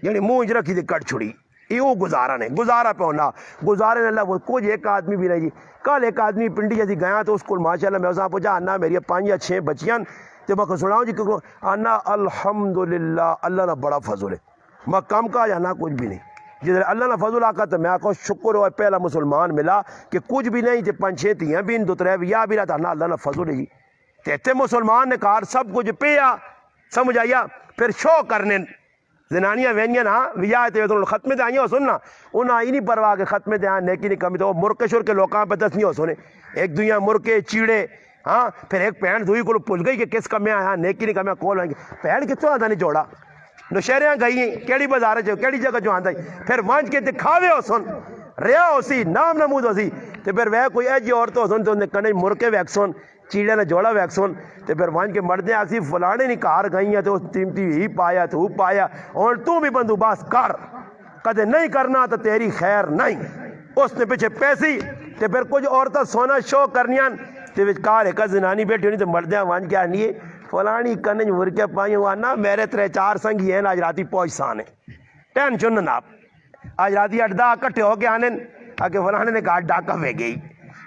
A: یعنی منہ رکھی تھی کٹ چھڑی یہ گزارا نے گزارا پہ ہونا گزارے نے اللہ کچھ ایک آدمی بھی نہیں جی کل ایک آدمی پنڈی جیسی گیا تو اس کو ماشاءاللہ میں اسے پوچھا آنا میری 5 یا 6 بچیاں تو میں سناؤں جی کیوں آنا الحمدللہ اللہ نہ بڑا فضل ہے میں کم کا جانا کچھ بھی نہیں جدھر اللہ نہ فضل آکا تو میں آکھوں شکر ہوا پہلا مسلمان ملا کہ کچھ بھی نہیں تے 5-6 تیاں بھی 2-3 ویا بھی رہا تھا اللہ نہ فضل ہے جی تے مسلمان نے کہا سب کچھ پیا سمجھ آیا پھر شو کرنے زنانیاں وینیاں نا ویا تے تو ختمے تے آئیاں ہو سننا انہاں ہی نہیں پرواہ کہ ختمے تے آئیں نیکی نہیں کمی تو مرکے شور کے لوکاں پہ دس نہیں ہو سنے ایک دنیا مرکے چیڑے پھر ایک پہن دوئی کو پوچھ گئی کہ کس کمیں آیا نیکی نہیں کمی کول آئیں گے پہن کتوں آدھا نہیں جوڑا نشہریاں گئی ہیں کیڑی بازار کیڑی جگہ جو آندا پھر وانج کے دکھاوے ہو سن ریا ہو سی نام نمود ہو سی تے پھر وہ کوئی ایجی عورت ہو سن تو انہیں کنے مرکے ویکسون چیڑے نے جوڑا ویکسون تے پھر وانج کے مردیں آسی فلانے نہیں کار گئی ہیں تو تیمتی ہی پایا تو پایا اور تو بھی بندوباس کر کدے نہیں کرنا تو تیری خیر نہیں اس نے پیچھے پیسی تے پھر کچھ عورتیں سونا شو کرنیاں تے وچ کار ایک زنانی بیٹھی ہونی تے مردیں وانج کے آنی فلانی کنج مرکے پائی ہوا نا میرے 3-4 سنگھی ہیں آج راتی پہنچ سانے ٹینشن نہ آج راتی 8-10 کٹھے ہو کے آنے آکے فلانے نے کہا ڈاکہ میں گئی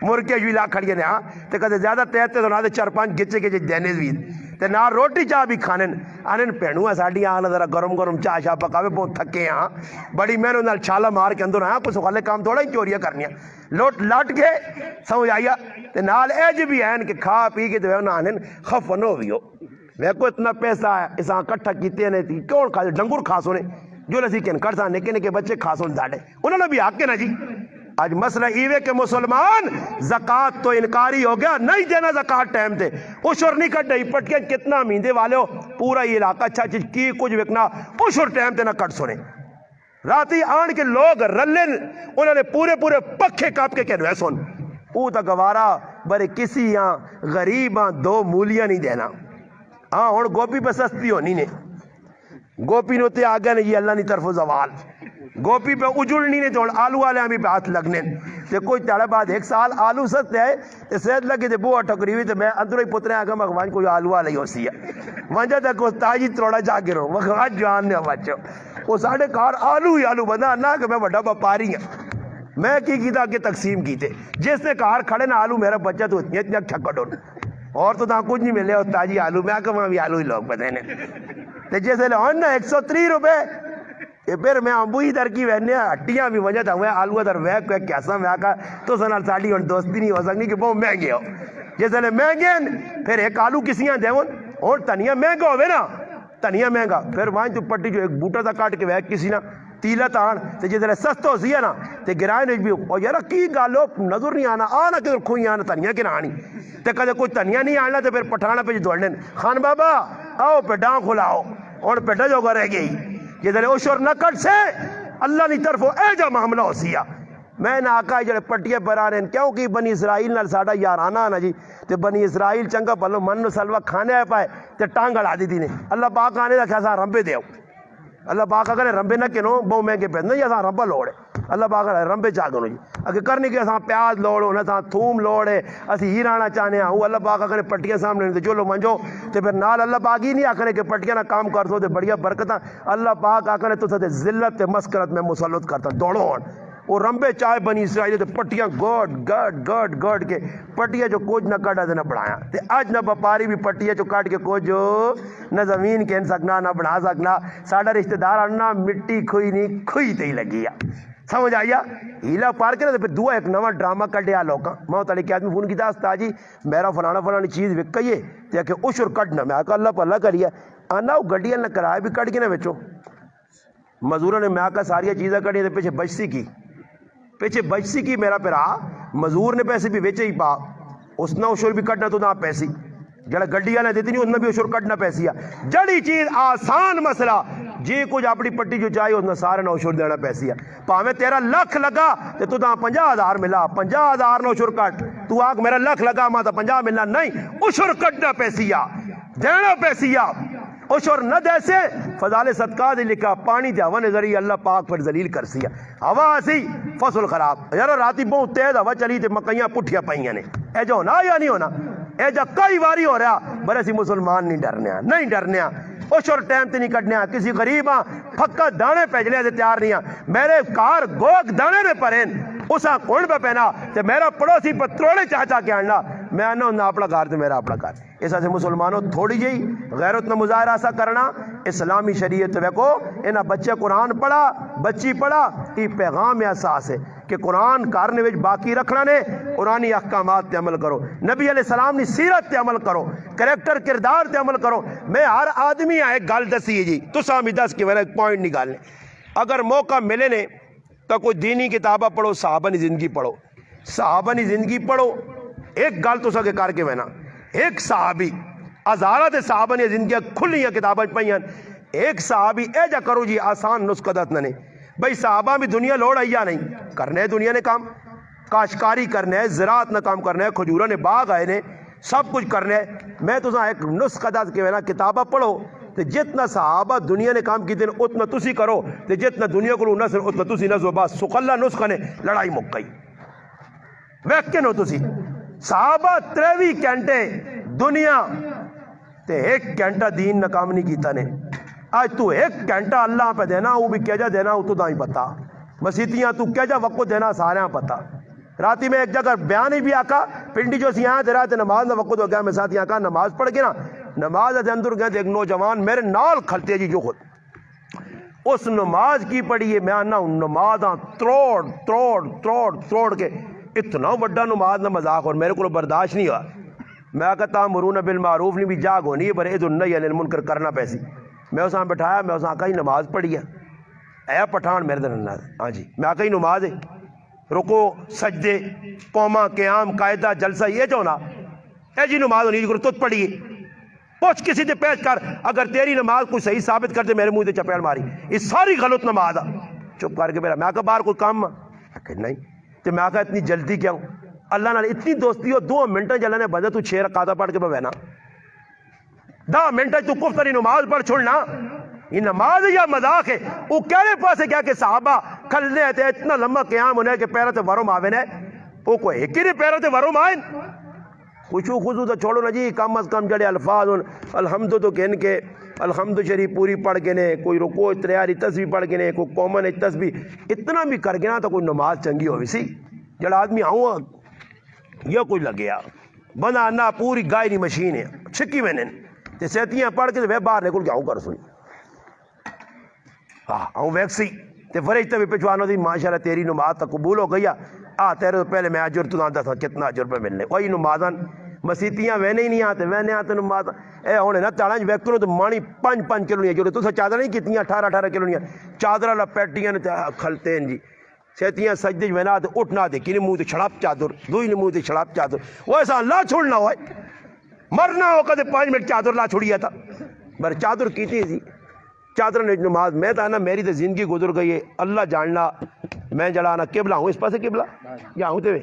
A: مرکے جو لا کھڑی نے ہاں تے کدے زیادہ تیتے تو نہ 4-5 گچے کے دینے بھی تے نہ روٹی چاہ بھی کھانے آنے پینو ہے ساڑی آنا ذرا گرم گرم چاہ شاہ پکاوے بہت تھکے ہاں بڑی میں نے چھالا مار کے اندر آیا کچھ سکھالے کام تھوڑا ہی چوریاں کرنی لوٹ لاٹ کے سمجھ آئیا تے نال ایج بھی ہیں کہ کھا پی کے تو نہ آنے خفنو بھی ہو میں کو اتنا پیسہ ہے اساں کٹھا کیتے نے تھی کون کھا ڈنگر کھا سونے جو لسی کن کر سانے کے بچے کھا سون داڑے انہوں نے بھی حق کے نا جی آج مسئلہ ایوے کہ مسلمان زکاة تو انکاری ہو گیا نہیں دینا زکاة ٹائم تے اشور نہیں کٹ رہی پٹ کے کتنا میندے والے ہو پورا یہ علاقہ اچھا چیز کی کچھ وکنا اشور ٹائم تے نہ کٹ سونے راتی آن کے لوگ رلن انہوں نے پورے پکھے کاپ کے کہنے سن او تا گوارا برے کسی یہاں غریب 2 مولیاں نہیں دینا ہاں اور گوپی پہ سستی ہونی نے گوپی نوتے آگے نے یہ اللہ نی طرف زوال گوپی پہ اجڑنی نے تو آلو والے ہمیں پہ ہاتھ لگنے تے کوئی تڑے بعد 1 سال آلو سستے ہے تے سید لگے تے بوہ ٹکری ہوئی تے میں اندروں ہی پترے آگا مگوان کوئی آلو والے ہی ہو سی ہے وانجا تک اس تاجی تروڑا جا کے رو مگوان جوان نے بچو وہ ساڑھے کار آلو ہی آلو بندہ نہ کہ میں بڑا باپاری ہوں میں کی تھا کہ تقسیم کی تھے جس نے کار کھڑے نا آلو میرا بچہ تو اتنی چھکڑ ہو اور تو تاں کچھ نہیں ملے اور تاجی آلو میں آکا وہاں بھی آلو ہی لوگ بدینے تے جیسے لہن نا 130 روپے یہ پھر میں امبوئی در کی وہنے ہٹیاں بھی وجہ تھا وہ آلو در وہ کوئی کیسا میں آکا تو سنال ساڑی اور دوستی نہیں ہو سکنی کہ بہت مہنگے ہو جیسے لے مہنگے پھر ایک آلو کسیاں دیون اور تنیا مہنگا ہوئے نا تنیا مہنگا پھر وہاں تو پٹی جو ایک بوٹا تھا کاٹ کے وہ کسی نا تیلہ تان تے جیسے سستا ہو سی ہے نا تے گرائن ایج بھی اور یارا کی گالو نظر نہیں آنا کدھر کھوئی آنا تنیا کی نہ آنی تے کدھر کوئی تنیا نہیں آنا تے پھر پٹھانا پہ دوڑنے خان بابا آؤ پیڈاں کھلاؤ اور پیڈا جو گا رہ گئی جیسے اشور نہ کٹ سے اللہ نی طرف اے جا معاملہ ہو سیا میں نہ آقا جڑے پٹیے پر آ رہے ہیں کیونکہ بنی اسرائیل نال ساڑا یارانہ نا جی تے بنی اسرائیل چنگا پلو من سلوہ کھانے آئے پائے تے ٹانگ اڑا دی نے اللہ پاک آنے دا کیسا رمبے دے اللہ پاک اگر رمبے نہ کنو بہو مہنگے پہ نہیں اساں رمبا لوڑے اللہ پاک رمبے چاہ دونوں جی اگر کرنے کے اساں پیاز لوڑو نہ اساں تھوم لوڑے اسی ہی رانا چاہنے ہوں اللہ پاک اگر پٹیاں سامنے نہیں جو لو منجو تے پھر نال اللہ پاک ہی نہیں آکھنے کہ پٹیاں نہ کام کر سو تے بڑھیا برکتاں اللہ پاک آکھنے تو تے ذلت تے مسکرت میں مسلط کرتا دوڑو ہون وہ رمبے چائے بنی اسرائیل تے پٹیاں گوڈ کے پٹیاں جو کوج نہ کٹا دے نہ بڑھایا تے آج نہ بپاری بھی پٹیاں جو کاٹ کے کوج نہ زمین کہن سکنا نہ بڑھا سکنا ساڑھا رشتہ دار آنا مٹی کھوئی نہیں کھوئی تے ہی لگی سمجھ آیا ہیلا پار کے نا پھر دعا ایک نواں ڈرامہ کر دیا لوکاں میں تعالی کے آدمی فون کی تھا تاجی میرا فلانی چیز وکئیے تے کہ اشر کٹنا میں آکا اللہ پر اللہ کریے آنا وہ گڈیاں نہ کرائے بھی کٹ کے نہ بچو مزدوروں نے میں آکا ساری چیزیں کٹی تے پیچھے بچسی کی میرا پیرا مزدور نے پیسے بھی ویچے ہی پا اس نہ اشور بھی کٹنا تو نہ پیسی جڑا گڈیاں نے دیتی نہیں اس میں بھی اشور کٹنا پیسی ہے جڑی چیز آسان مسئلہ جی کچھ اپنی پٹی جو چاہیے اس نے سارے نہ اشور دینا پیسی ہے پاہمیں تیرا لکھ لگا تو تاں 50,000 ملا 50,000 نہ اشور کٹ تو آگ میرا لکھ لگا ماں تا 50 ملنا نہیں اشور کٹنا پیسی ہے دینا پیسی ہے اشور نہ دیسے فضال صدقہ دے لکھا پانی دے ہوا نے ذریعہ اللہ پاک پر ذلیل کر سیا ہوا آسی فصل خراب یارو راتی بہت تیز ہوا چلی تے مکیاں پٹھیاں پائیاں نے اے جو ہونا یا نہیں ہونا اے جا کئی باری ہو رہا بڑے سی مسلمان نہیں ڈرنے اشور ٹائم تے نہیں کٹنے کسی غریب پھکا دانے پیجلے دے تیار نہیں میرے کار گوگ دانے نے پرین اسا کون پہ پہنا تے میرا پڑوسی پتروڑے چاچا کے آنا میں آنا ہوں اپنا کار تے میرا اپنا کار ایسا سے مسلمانوں تھوڑی جی غیرت نہ مظاہرہ سا کرنا اسلامی شریعت ویکو انہا بچے قرآن پڑھا بچی پڑھا یہ پیغام احساس ہے کہ قرآن کارنے وچ باقی رکھنا نے قرآنی احکامات تے عمل کرو نبی علیہ السلام نے سیرت تے عمل کرو کریکٹر کردار تے عمل کرو میں ہر آدمی آئے گل دسی ہے جی تو سامی دس کے میرا پوائنٹ نکالنے اگر موقع ملے نے تو کوئی دینی کتابہ پڑھو صحابہ نی زندگی پڑھو صحابہ نی زندگی پڑھو ایک گل تو سکے کر کے میں نا ایک صحابی ہزارہ تے صحابہ نے زندگیاں کھلیاں کتابیں پائیاں ایک صحابی اے جا کرو جی آسان نسخدت نہ بھائی صحابہ بھی دنیا لوڑ آئی نہیں کرنے دنیا نے کام کاشتکاری کرنا ہے زراعت نہ کام کرنا ہے کھجورہ نے باغ آئے نے سب کچھ کرنا ہے میں تو ایک نسخدت کے کتابہ پڑھو تو جتنا صحابہ دنیا نے کام کی دن اتنا تسی کرو تو جتنا دنیا کو نسل اتنا تسی نسو بس سخلا نسخہ نے لڑائی مک گئی ویکن ہو تسی صحابہ 23 گھنٹے دنیا تے 1 گھنٹہ دین نہ کام نہیں کیتا نے آج تو 1 گھنٹہ اللہ پہ دینا وہ بھی کیا جا دینا وہ تو دائیں پتا مسیتیاں تو کیا جا وقت دینا سارے پتا راتی میں ایک جگہ بیان ہی بھی آکا پنڈی جو سی آئے رات نماز نہ وقت ہو گیا میں ساتھ آکا نماز پڑھ کے نا نماز دے اندر گئے ایک نوجوان میرے نال کھلتے جی جو خود اس نماز کی پڑھی ہے میں آنا ہوں نمازاں تروڑ کے اتنا وڈا نماز نہ مذاق اور میرے کو برداشت نہیں ہوا میں آکا تامرون بالمعروف نہیں بھی جاگ ہونی ہے پر اے نہی عن المنکر کرنا پیسی میں اساں بٹھایا میں اساں آکا ہی نماز پڑھی ہے اے پٹھان میرے دن ہاں جی میں آکا ہی نماز ہے رکو سجدے قوما قیام قاعدہ جلسہ یہ جو نا اے جی نماز ہونی جی تجھ پڑھی پوچھ کسی دے پیش کر اگر تیری نماز کوئی صحیح ثابت کر دے میرے منہ دے چپیڑ ماری یہ ساری غلط نماز ہے چپ کر کے میرا میں آکا باہر کوئی کام کہ نہیں تو میں آکا اتنی جلدی کیا ہوں اللہ نے اتنی دوستی ہو 2 منٹ جلہ نے بجے تو 6 رکعتاں پڑھ کے بہنا 10 منٹ تو کفتری نماز پڑھ چھوڑنا یہ نماز یا مذاق ہے وہ کہنے پاسے کیا کہ صحابہ کھلنے تھے اتنا لمبا قیام ہونے کہ پیرہ تے ورم آوے نے وہ کوئی ایک ہی پیرہ تے ورم آئیں خوشو خوشو تو چھوڑو نا جی کم از کم جڑے الفاظ الحمد تو کہن کے الحمد شریف پوری پڑھ کے نے کوئی رکو تریاری تسبیح پڑھ کے نے کوئی قومن تسبیح اتنا بھی کر گیا تو کوئی نماز چنگی ہوئی سی جڑا آدمی آؤں یا کوئی لگیا بندہ نہ پوری گائنی مشین ہے چھکی میں نے تے سیتیاں پڑھ کے باہر نکل کے آؤں کر سنی ہاں آؤں ویکسی تے فرشتے بھی پچھوانو دی ماشاءاللہ تیری نماز تا قبول ہو گیا تیرے تو پہلے میں اجر تو آتا تھا کتنا اجر پہ ملنے وہی نمازاں مسیتیاں وینے ہی نہیں آتے وینے آتے نماز اے ہونے نا تاڑانج ویکتوں تو مانی 5 کلو نہیں جو تو چادر نہیں کتنی 18 کلو نہیں چادر لپیٹیاں کھلتے ہیں جی سیتیاں سجدے وینا آتے اٹھنا دے کنی منہ تے چھڑاپ چادر دوئی نے منہ تے چھڑاپ چادر وہ ایسا اللہ چھوڑنا ہوئے مرنا ہو کدے 5 منٹ چادر لا چھوڑیا تھا بر چادر کیتی تھی چادر نے نماز میں تھا نا میری تو زندگی گزر گئی ہے اللہ جاننا میں جڑانا قبلہ ہوں اس پاسے قبلہ یا ہوں تے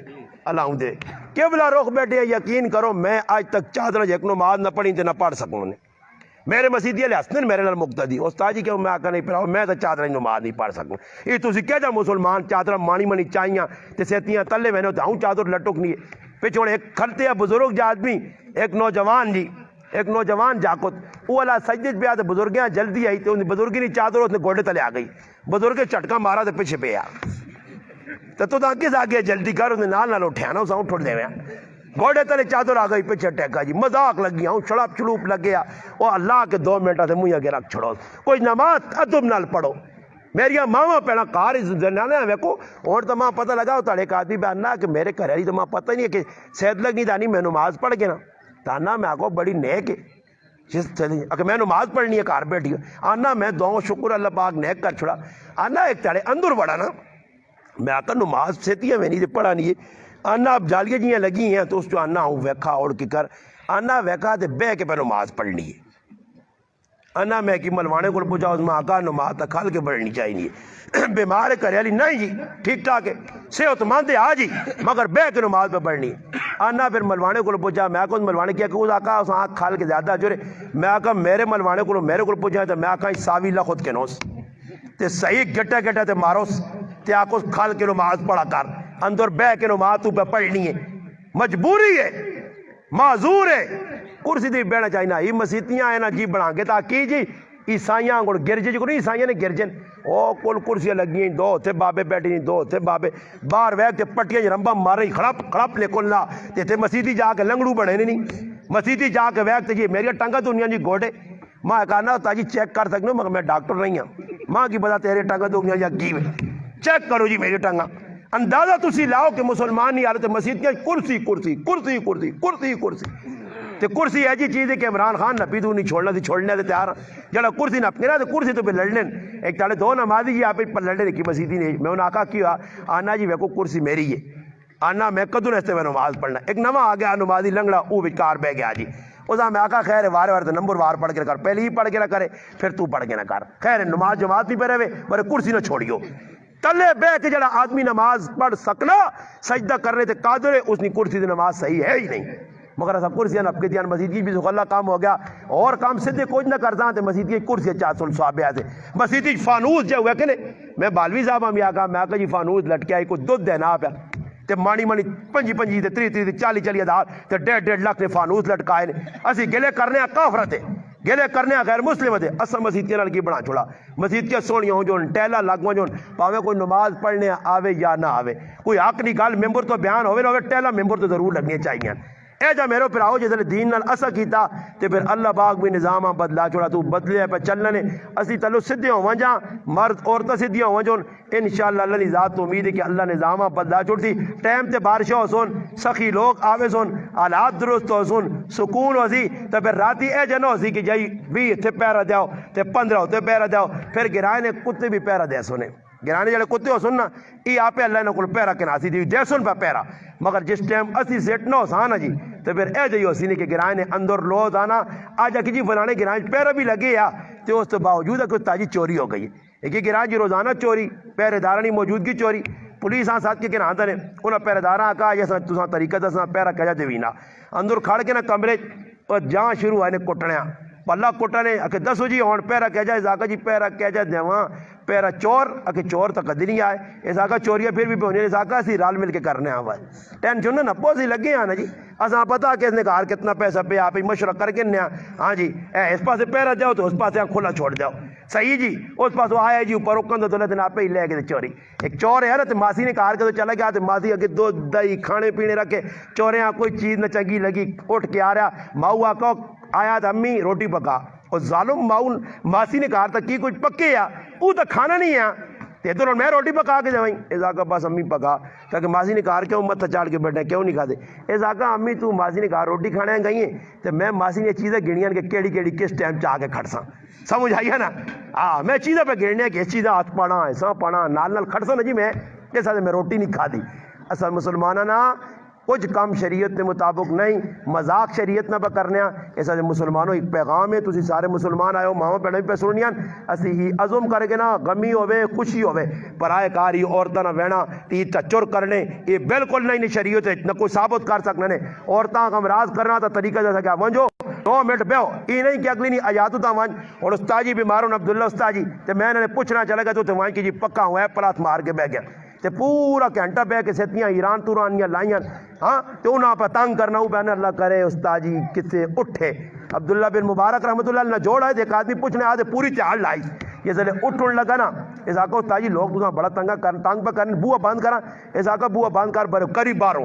A: اللہ ہوں تے قبلہ رخ بیٹھے یقین کرو میں آج تک چادر ایک نماز نہ پڑھی تے نہ پڑھ سکوں نے میرے مسیدی علیہ حسن میرے نال مقتدی استاد جی کہ میں آکا نہیں پڑھاؤ میں تو چادر نماز نہیں پڑھ سکوں یہ تسی کہہ جا مسلمان چادر مانی چاہیاں تے سیتیاں تلے میں نے ہوں چادر لٹک نہیں ہے پچھوڑے ایک کھلتے بزرگ جا آدمی ایک نوجوان جاکت وہ اللہ سجدے پہ آتے بزرگیاں جلدی آئی تو بزرگی نہیں چادر اس نے گوڑے تلے آ گئی بزرگ چٹکا مارا تو پیچھے پہ تو کس آگے جلدی کر اس نے نال اٹھیا نا اسے اٹھڑ دے ویا گوڑے تلے چادر آ گئی پیچھے ٹیکا جی مذاق لگ گیا ہوں چھڑاپ چھڑوپ لگ گیا وہ اللہ کے 2 منٹہ سے منہ آگے رکھ چھڑو کوئی نماز ادب نال پڑھو میری ماما پہنا کار زنانے ویکو اور تو ماں پتہ لگا ہوتا ایک آدمی بیاننا کہ میرے گھر والی تو ماں پتہ نہیں ہے کہ صحت لگ نہیں دانی میں نماز پڑھ کے نا تانا میں آگو بڑی نیک ہے اگر میں نماز پڑھنی ہے کار بیٹھی آنا میں دعاؤں شکر اللہ پاک نیک کر چھڑا آنا ایک تاڑے اندر بڑا نا میں آکا نماز سیتی ہے میں نہیں پڑھا نہیں ہے آنا اب جالیاں جیاں لگی ہیں تو اس جو آنا ہوں ویکھا اوڑ کی کر آنا ویکھا تے بے کے پہ نماز پڑھنی ہے آنا میں کی ملوانے کو پوچھا اس میں آکا نماز تک کھال کے پڑھنی چاہیے بیمار کرے علی نہیں جی ٹھیک ٹھاک ہے صحت مند ہے آ جی مگر بے کے نماز پہ پڑھنی ہے آنا پھر ملوانے کو پوچھا میں آکا اس ملوانے کیا کہ اس آکا اس آنکھ کھال کے زیادہ جورے میں آکا میرے ملوانے کو میرے کو پوچھا تو میں آکا ساوی لخت کے نوس تے صحیح گٹا تے ماروس تے آکا اس کھال کے نماز پڑھا کر اندر بے کے نماز تو پہ پڑھنی ہے مجبوری ہے معذور ہے کرسی دی بیٹھنا چاہیے یہ مسیتیاں ہیں نا جی بنا کے تاکہ جی عیسائیاں کو گرجے جو نہیں عیسائیاں نے گرجن او کل کرسیاں لگی ہیں 2 تھے بابے بیٹھی نہیں 2 تھے بابے باہر ویک تے پٹیاں رمبا مار رہی کھڑپ نکلنا تے مسیتی جا کے لنگڑو بڑھے نہیں مسیتی جا کے ویک تے جی میری ٹنگا دنیا جی گوڑے ماں کہنا تاجی چیک کر سکتے مگر میں ڈاکٹر نہیں ہوں ماں کی پتا تیرے ٹنگا دنیا یا کی میں چیک کرو جی میری ٹنگا اندازہ تسی لاؤ کہ مسلمان نہیں آ رہے تھے مسیتیاں کرسی تے کرسی ایسی چیز ہے کہ عمران خان نپی تو نہیں چھوڑنا تھی چھوڑنے سے تیار جڑا کرسی نپنے رہا تو کرسی تو پہ لڑنے ایک تاڑے 2 نمازی جی آپ پر لڑنے رکھی مسیدی نہیں میں انہوں نے آقا کیا آنا جی ویکو کرسی میری ہے آنا میں قدر ایسے میں نماز پڑھنا ایک نماز آ گیا نمازی لنگڑا او بچکار بہ گیا جی اس میں آقا خیر ہے وارے وارے نمبر وار پڑھ کے نہ کر، پہلے ہی پڑھ کے نہ کرے پھر تو پڑھ کے نہ کر، خیر ہے نماز جماعت بھی پہ رہے پر کرسی نہ چھوڑیو، تلے بہ کے جڑا آدمی نماز پڑھ سکنا سجدہ کرنے تے قادر ہے اس نے کرسی تے نماز صحیح ہے ہی نہیں، مگر ایسا کرسیاں نپ کے دیان مسجد کی بھی اللہ کام ہو گیا اور کام سدھے کچھ نہ کرتا تے مسجد کی کرسی چار سن صحابے آتے مسجد کی فانوس جو ہوا کہ میں بالوی صاحب ہم آگا میں آقا جی فانوس لٹکے آئی کوئی دودھ دینا پیا تے مانی مانی پنجی پنجی تے تری تری تے چالی چالی ہزار تے 1.5 لاکھ نے فانوس لٹکائے نے اسی گلے کرنے کافرت ہے گلے کرنے غیر مسلم ہے اصل مسجد کے نال کی بنا چھوڑا مسجد کے سونیاں ہوں جو ٹیلا لاگواں جو پاوے کوئی نماز پڑھنے آوے یا نہ آوے کوئی حق نہیں گل ممبر تو بیان ہوئے نہ ہوئے ٹیلا ممبر تو ضرور لگنے چاہیے اے جا میرے پھر آؤ جس نے دین نال اسا کیتا تے پھر اللہ پاک بھی نظام بدلا چھوڑا تو بدلے پہ چلنا نے اسی تلو سدھے ہو جا مرد عورتیں سدھیاں ہو جون انشاءاللہ اللہ کی ذات تو امید ہے کہ اللہ نظام بدلا چھوڑتی ٹائم تے بارشیں ہو سن سخی لوگ آوے سن حالات درست ہو سن سکون ہو سی تو پھر راتی اے جنو سی کہ جائی 20 تے پیرا دیاؤ تے 15 تے پیرا دیاؤ پھر گرائے نے کتے بھی پیرا دے سنے گرانے جڑے کتے ہو سننا یہ آپ اللہ نے کل پیرا کے ناسی دی دے سن پہ پیرا مگر جس ٹائم اسی سیٹ نہ ہو سانا جی تو پھر اے جائیو سی نے کہ گرائے نے اندر لوز آنا آجا کہ جی فلانے گرائے پیرا بھی لگے یا تو اس تو باوجود ہے کہ تاجی چوری ہو گئی ہے ایک گرائے جی روزانہ چوری پہرے دارانی موجودگی چوری پولیس آن ساتھ کے کنا آتا نے انہاں پہرے داراں کہا یہ تساں طریقہ دسنا پیرا کہجا دیوینا اندر کھڑ کے نا کمرے اور جہاں شروع ہے نے کٹنیا پلہ کٹنے اکھے دسو جی ہون پیرا کہجا ازاکہ جی پیرا کہجا دیواں پیرا چور اکھے چور تک قدر نہیں آئے ازاکہ چوریاں پھر بھی پہنچے ازاکہ اسی رال مل کے کرنے آوائے ٹینشن نہ پوزی لگے آنا جی اساں پتا کہ اس نے کہا کتنا پیسہ پہ آپ ہی مشورہ کر کے نیا ہاں جی اے اس پاسے پیرا جاؤ تو اس پاسے کھلا چھوڑ جاؤ صحیح جی اس پاس آیا جی اوپر رکن تو دولت آپ ہی لے کے چوری ایک چور ہے نا تو ماسی نے کہا کہ تو چلا گیا تو ماسی اگے دو دہی کھانے پینے رکھے چورے ہاں کوئی چیز نہ چنگی لگی اٹھ کے آ رہا ماؤ آکو آیا تو امی روٹی پکا اور ظالم ماؤن ماسی نے کہا تھا کہ کچھ پکے یا وہ تو کھانا نہیں ہے تے ادھر میں روٹی پکا کے جائیں ازاکہ بس امی پکا تاکہ ماسی نے کہا کیوں مت چاڑ کے بیٹھے کیوں نہیں کھاتے ازاکہ امی تو ماسی نے کہا روٹی کھانے ہیں گئی ہیں تو میں ماسی نے چیزیں گنیاں کہ کیڑی کیڑی کس ٹائم چاہ کے کھڑساں سمجھ آئیے نا ہاں میں چیزیں پہ گننے کہ اس چیزیں ہاتھ پانا ایسا پانا نال نال کھڑساں نا جی میں اس سے میں روٹی نہیں کھا دی اصل مسلمانہ نا کچھ کام شریعت کے مطابق نہیں مذاق شریعت نہ پہ کرنے ایسا مسلمانوں ایک پیغام ہے تسی سارے مسلمان آئے ہو ماں پیڑے پہ سننیاں اسی ہی عزم کر کے نا غمی ہوئے خوشی ہوئے پرائے کاری عورتاں نہ وینا تی چچور کرنے یہ بالکل نہیں شریعت ہے نہ کوئی ثابت کر سکنے عورتاں کا امراض کرنا تا طریقہ جیسا کیا ونجو 2 منٹ بیو یہ نہیں کہ اگلی نہیں آیاتو تا ون اور استاجی بیمارون عبداللہ استاجی تے میں نے پوچھنا چلے گا تو وہاں کی جی پکا ہوا ہے پلات مار کے بہ گیا تے پورا گھنٹہ بہ کے سیتیاں ایران تورانیاں لائیاں ہاں تو انہاں پہ تنگ کرنا وہ بہن اللہ کرے استاجی کتے اٹھے عبداللہ بن مبارک رحمۃ اللہ نے جوڑا ہے ایک آدمی پوچھنے آدھے پوری تیار لائی یہ ذلے اٹھن لگا نا اس آقا استاجی لوگ تو بڑا تنگ پہ کرنے بوہ بند کرا اس آقا بوہ بند کر برے کری بارو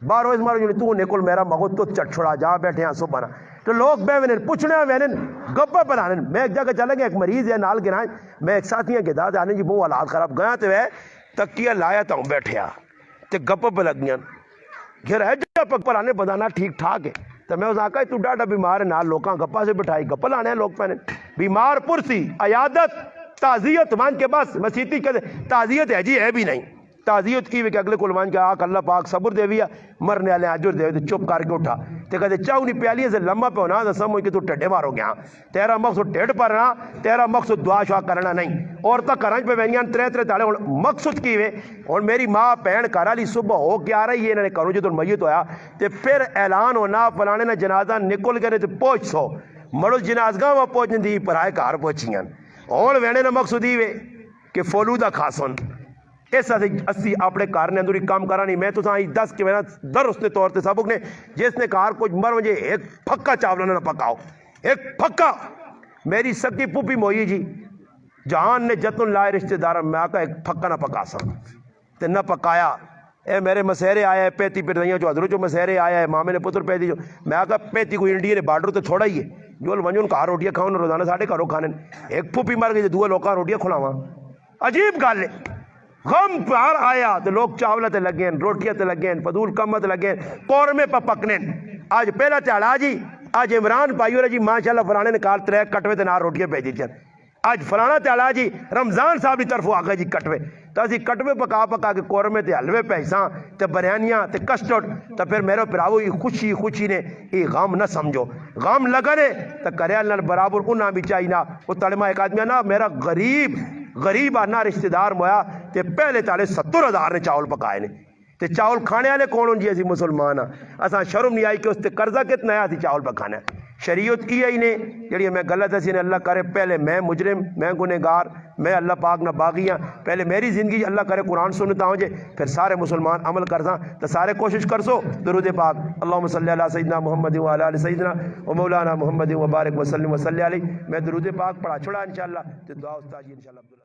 A: اس مارو جو تو نکل میرا مغو تو چٹ چھوڑا جا بیٹھے ہیں سو بنا تو لوگ بے وینن پوچھنے وینن گپا بنانے میں ایک جگہ چلے گیا ایک مریض ہے نال گرائیں میں ایک ساتھی ہیں کہ داد آنے جی بہت حالات خراب گیا تو ہے تکیہ لایا تا ہوں بیٹھیا تے گپا پہ لگ گیا گھر ہے جب پک پر آنے بندانا ٹھیک ٹھاک ہے تو میں اس آقا تو ڈاٹا بیمار ہے نال لوکاں گپا سے بٹھائی گپا لانے ہیں لوگ پہنے بیمار پرسی عیادت تعزیت مان کے بس مسیحی کہتے تعزیت ہے جی ہے بھی نہیں تعزیت کی کہ اگلے کلوان کے آقا اللہ پاک صبر دے ویا مرنے والے عجر دے ویا چپ کر کے اٹھا تے کہتے چاہو نہیں پیالیے سے لمبا پہ ہونا تو سمجھ کہ تو ٹھڈے مارو گیا تیرا مقصد ٹھڈ پرنا تیرا مقصد دعا شعا کرنا نہیں اور تا کرانچ پہ وینیاں ترے تاڑے مقصد کی وے اور میری ماں پہن کارا لی صبح ہو کے آ رہی ہے انہوں نے کروں جو تو میت ہویا تے پھر اعلان ہونا فلانے نے جنازہ نکل گئے تے پہنچ سو مڑو جنازگاہ وہ پہنچنے دی پرائے کار پہنچیاں اور وینے نے مقصد ہی وے کہ فولودہ کھاسن ایسا سے اسی اپنے کار نے اندر کام کرا نہیں میں تو ساں 10 کے محنت در اس نے طور تے سابق نے جس نے کار کچھ مر مجھے ایک پھکا چاولا نہ پکاؤ ایک پھکا میری سکی پوپی موئی جی جہان نے جتن لائے رشتہ دار میں آکا ایک پھکا نہ پکا سا تے نہ پکایا اے میرے مسیرے آیا ہے پیتی پر دنیا جو حضرت جو مسیرے آیا ہے مامے نے پتر پیتی جو میں آکا پیتی کوئی انڈیا نے بارڈر تو چھوڑا ہی ہے جو ونجون کہا روٹیاں کھاؤں روزانہ ساڑھے کھارو کھانے ایک پوپی مر گئی دو لوکاں روٹیاں کھلاواں عجیب گال ہے غم پار آیا تو لوگ چاولہ تے لگیں روٹیاں تے لگیں پدول کمہ تے لگیں قورمے پہ پکنے آج پہلا تیڑا جی آج عمران پائیو رہا جی ماشاءاللہ فلانے نے کال 3 کٹوے تے نار روٹیاں بھیجی چل آج فلانا تیڑا جی رمضان صاحب کی طرف آگا جی کٹوے تو اسی کٹوے پکا پکا کے قورمے تے حلوے پیساں تے بریانیاں تے کسٹرڈ تو پھر میرے پراو یہ خوشی نے یہ غم نہ سمجھو غم لگنے تو کریال نال برابر انہاں بھی چاہینا وہ تڑما ایک آدمی نا میرا غریب آنا رشتہ دار مویا تے پہلے تالے 70,000 نے چاول پکائے نے تے چاول کھانے والے کون ہوں جی اسی مسلمان ہاں اساں شرم نہیں آئی کہ اس تے قرضہ کتنا ہے چاول پکانا ہے شریعت کی ہی نے جڑی میں غلط اسی نے اللہ کرے پہلے میں مجرم میں گنہگار میں اللہ پاک نہ باغی ہاں پہلے میری زندگی اللہ کرے قرآن سنتا ہوں جے پھر سارے مسلمان عمل کرساں تو سارے کوشش کرسو درود پاک اللہم صلی علی سیدنا محمد و علی سیدنا و مولانا محمد و بارک وسلم و صلی علیہ میں درود پاک پڑھا چھوڑا انشاءاللہ تو دعا استاد جی انشاءاللہ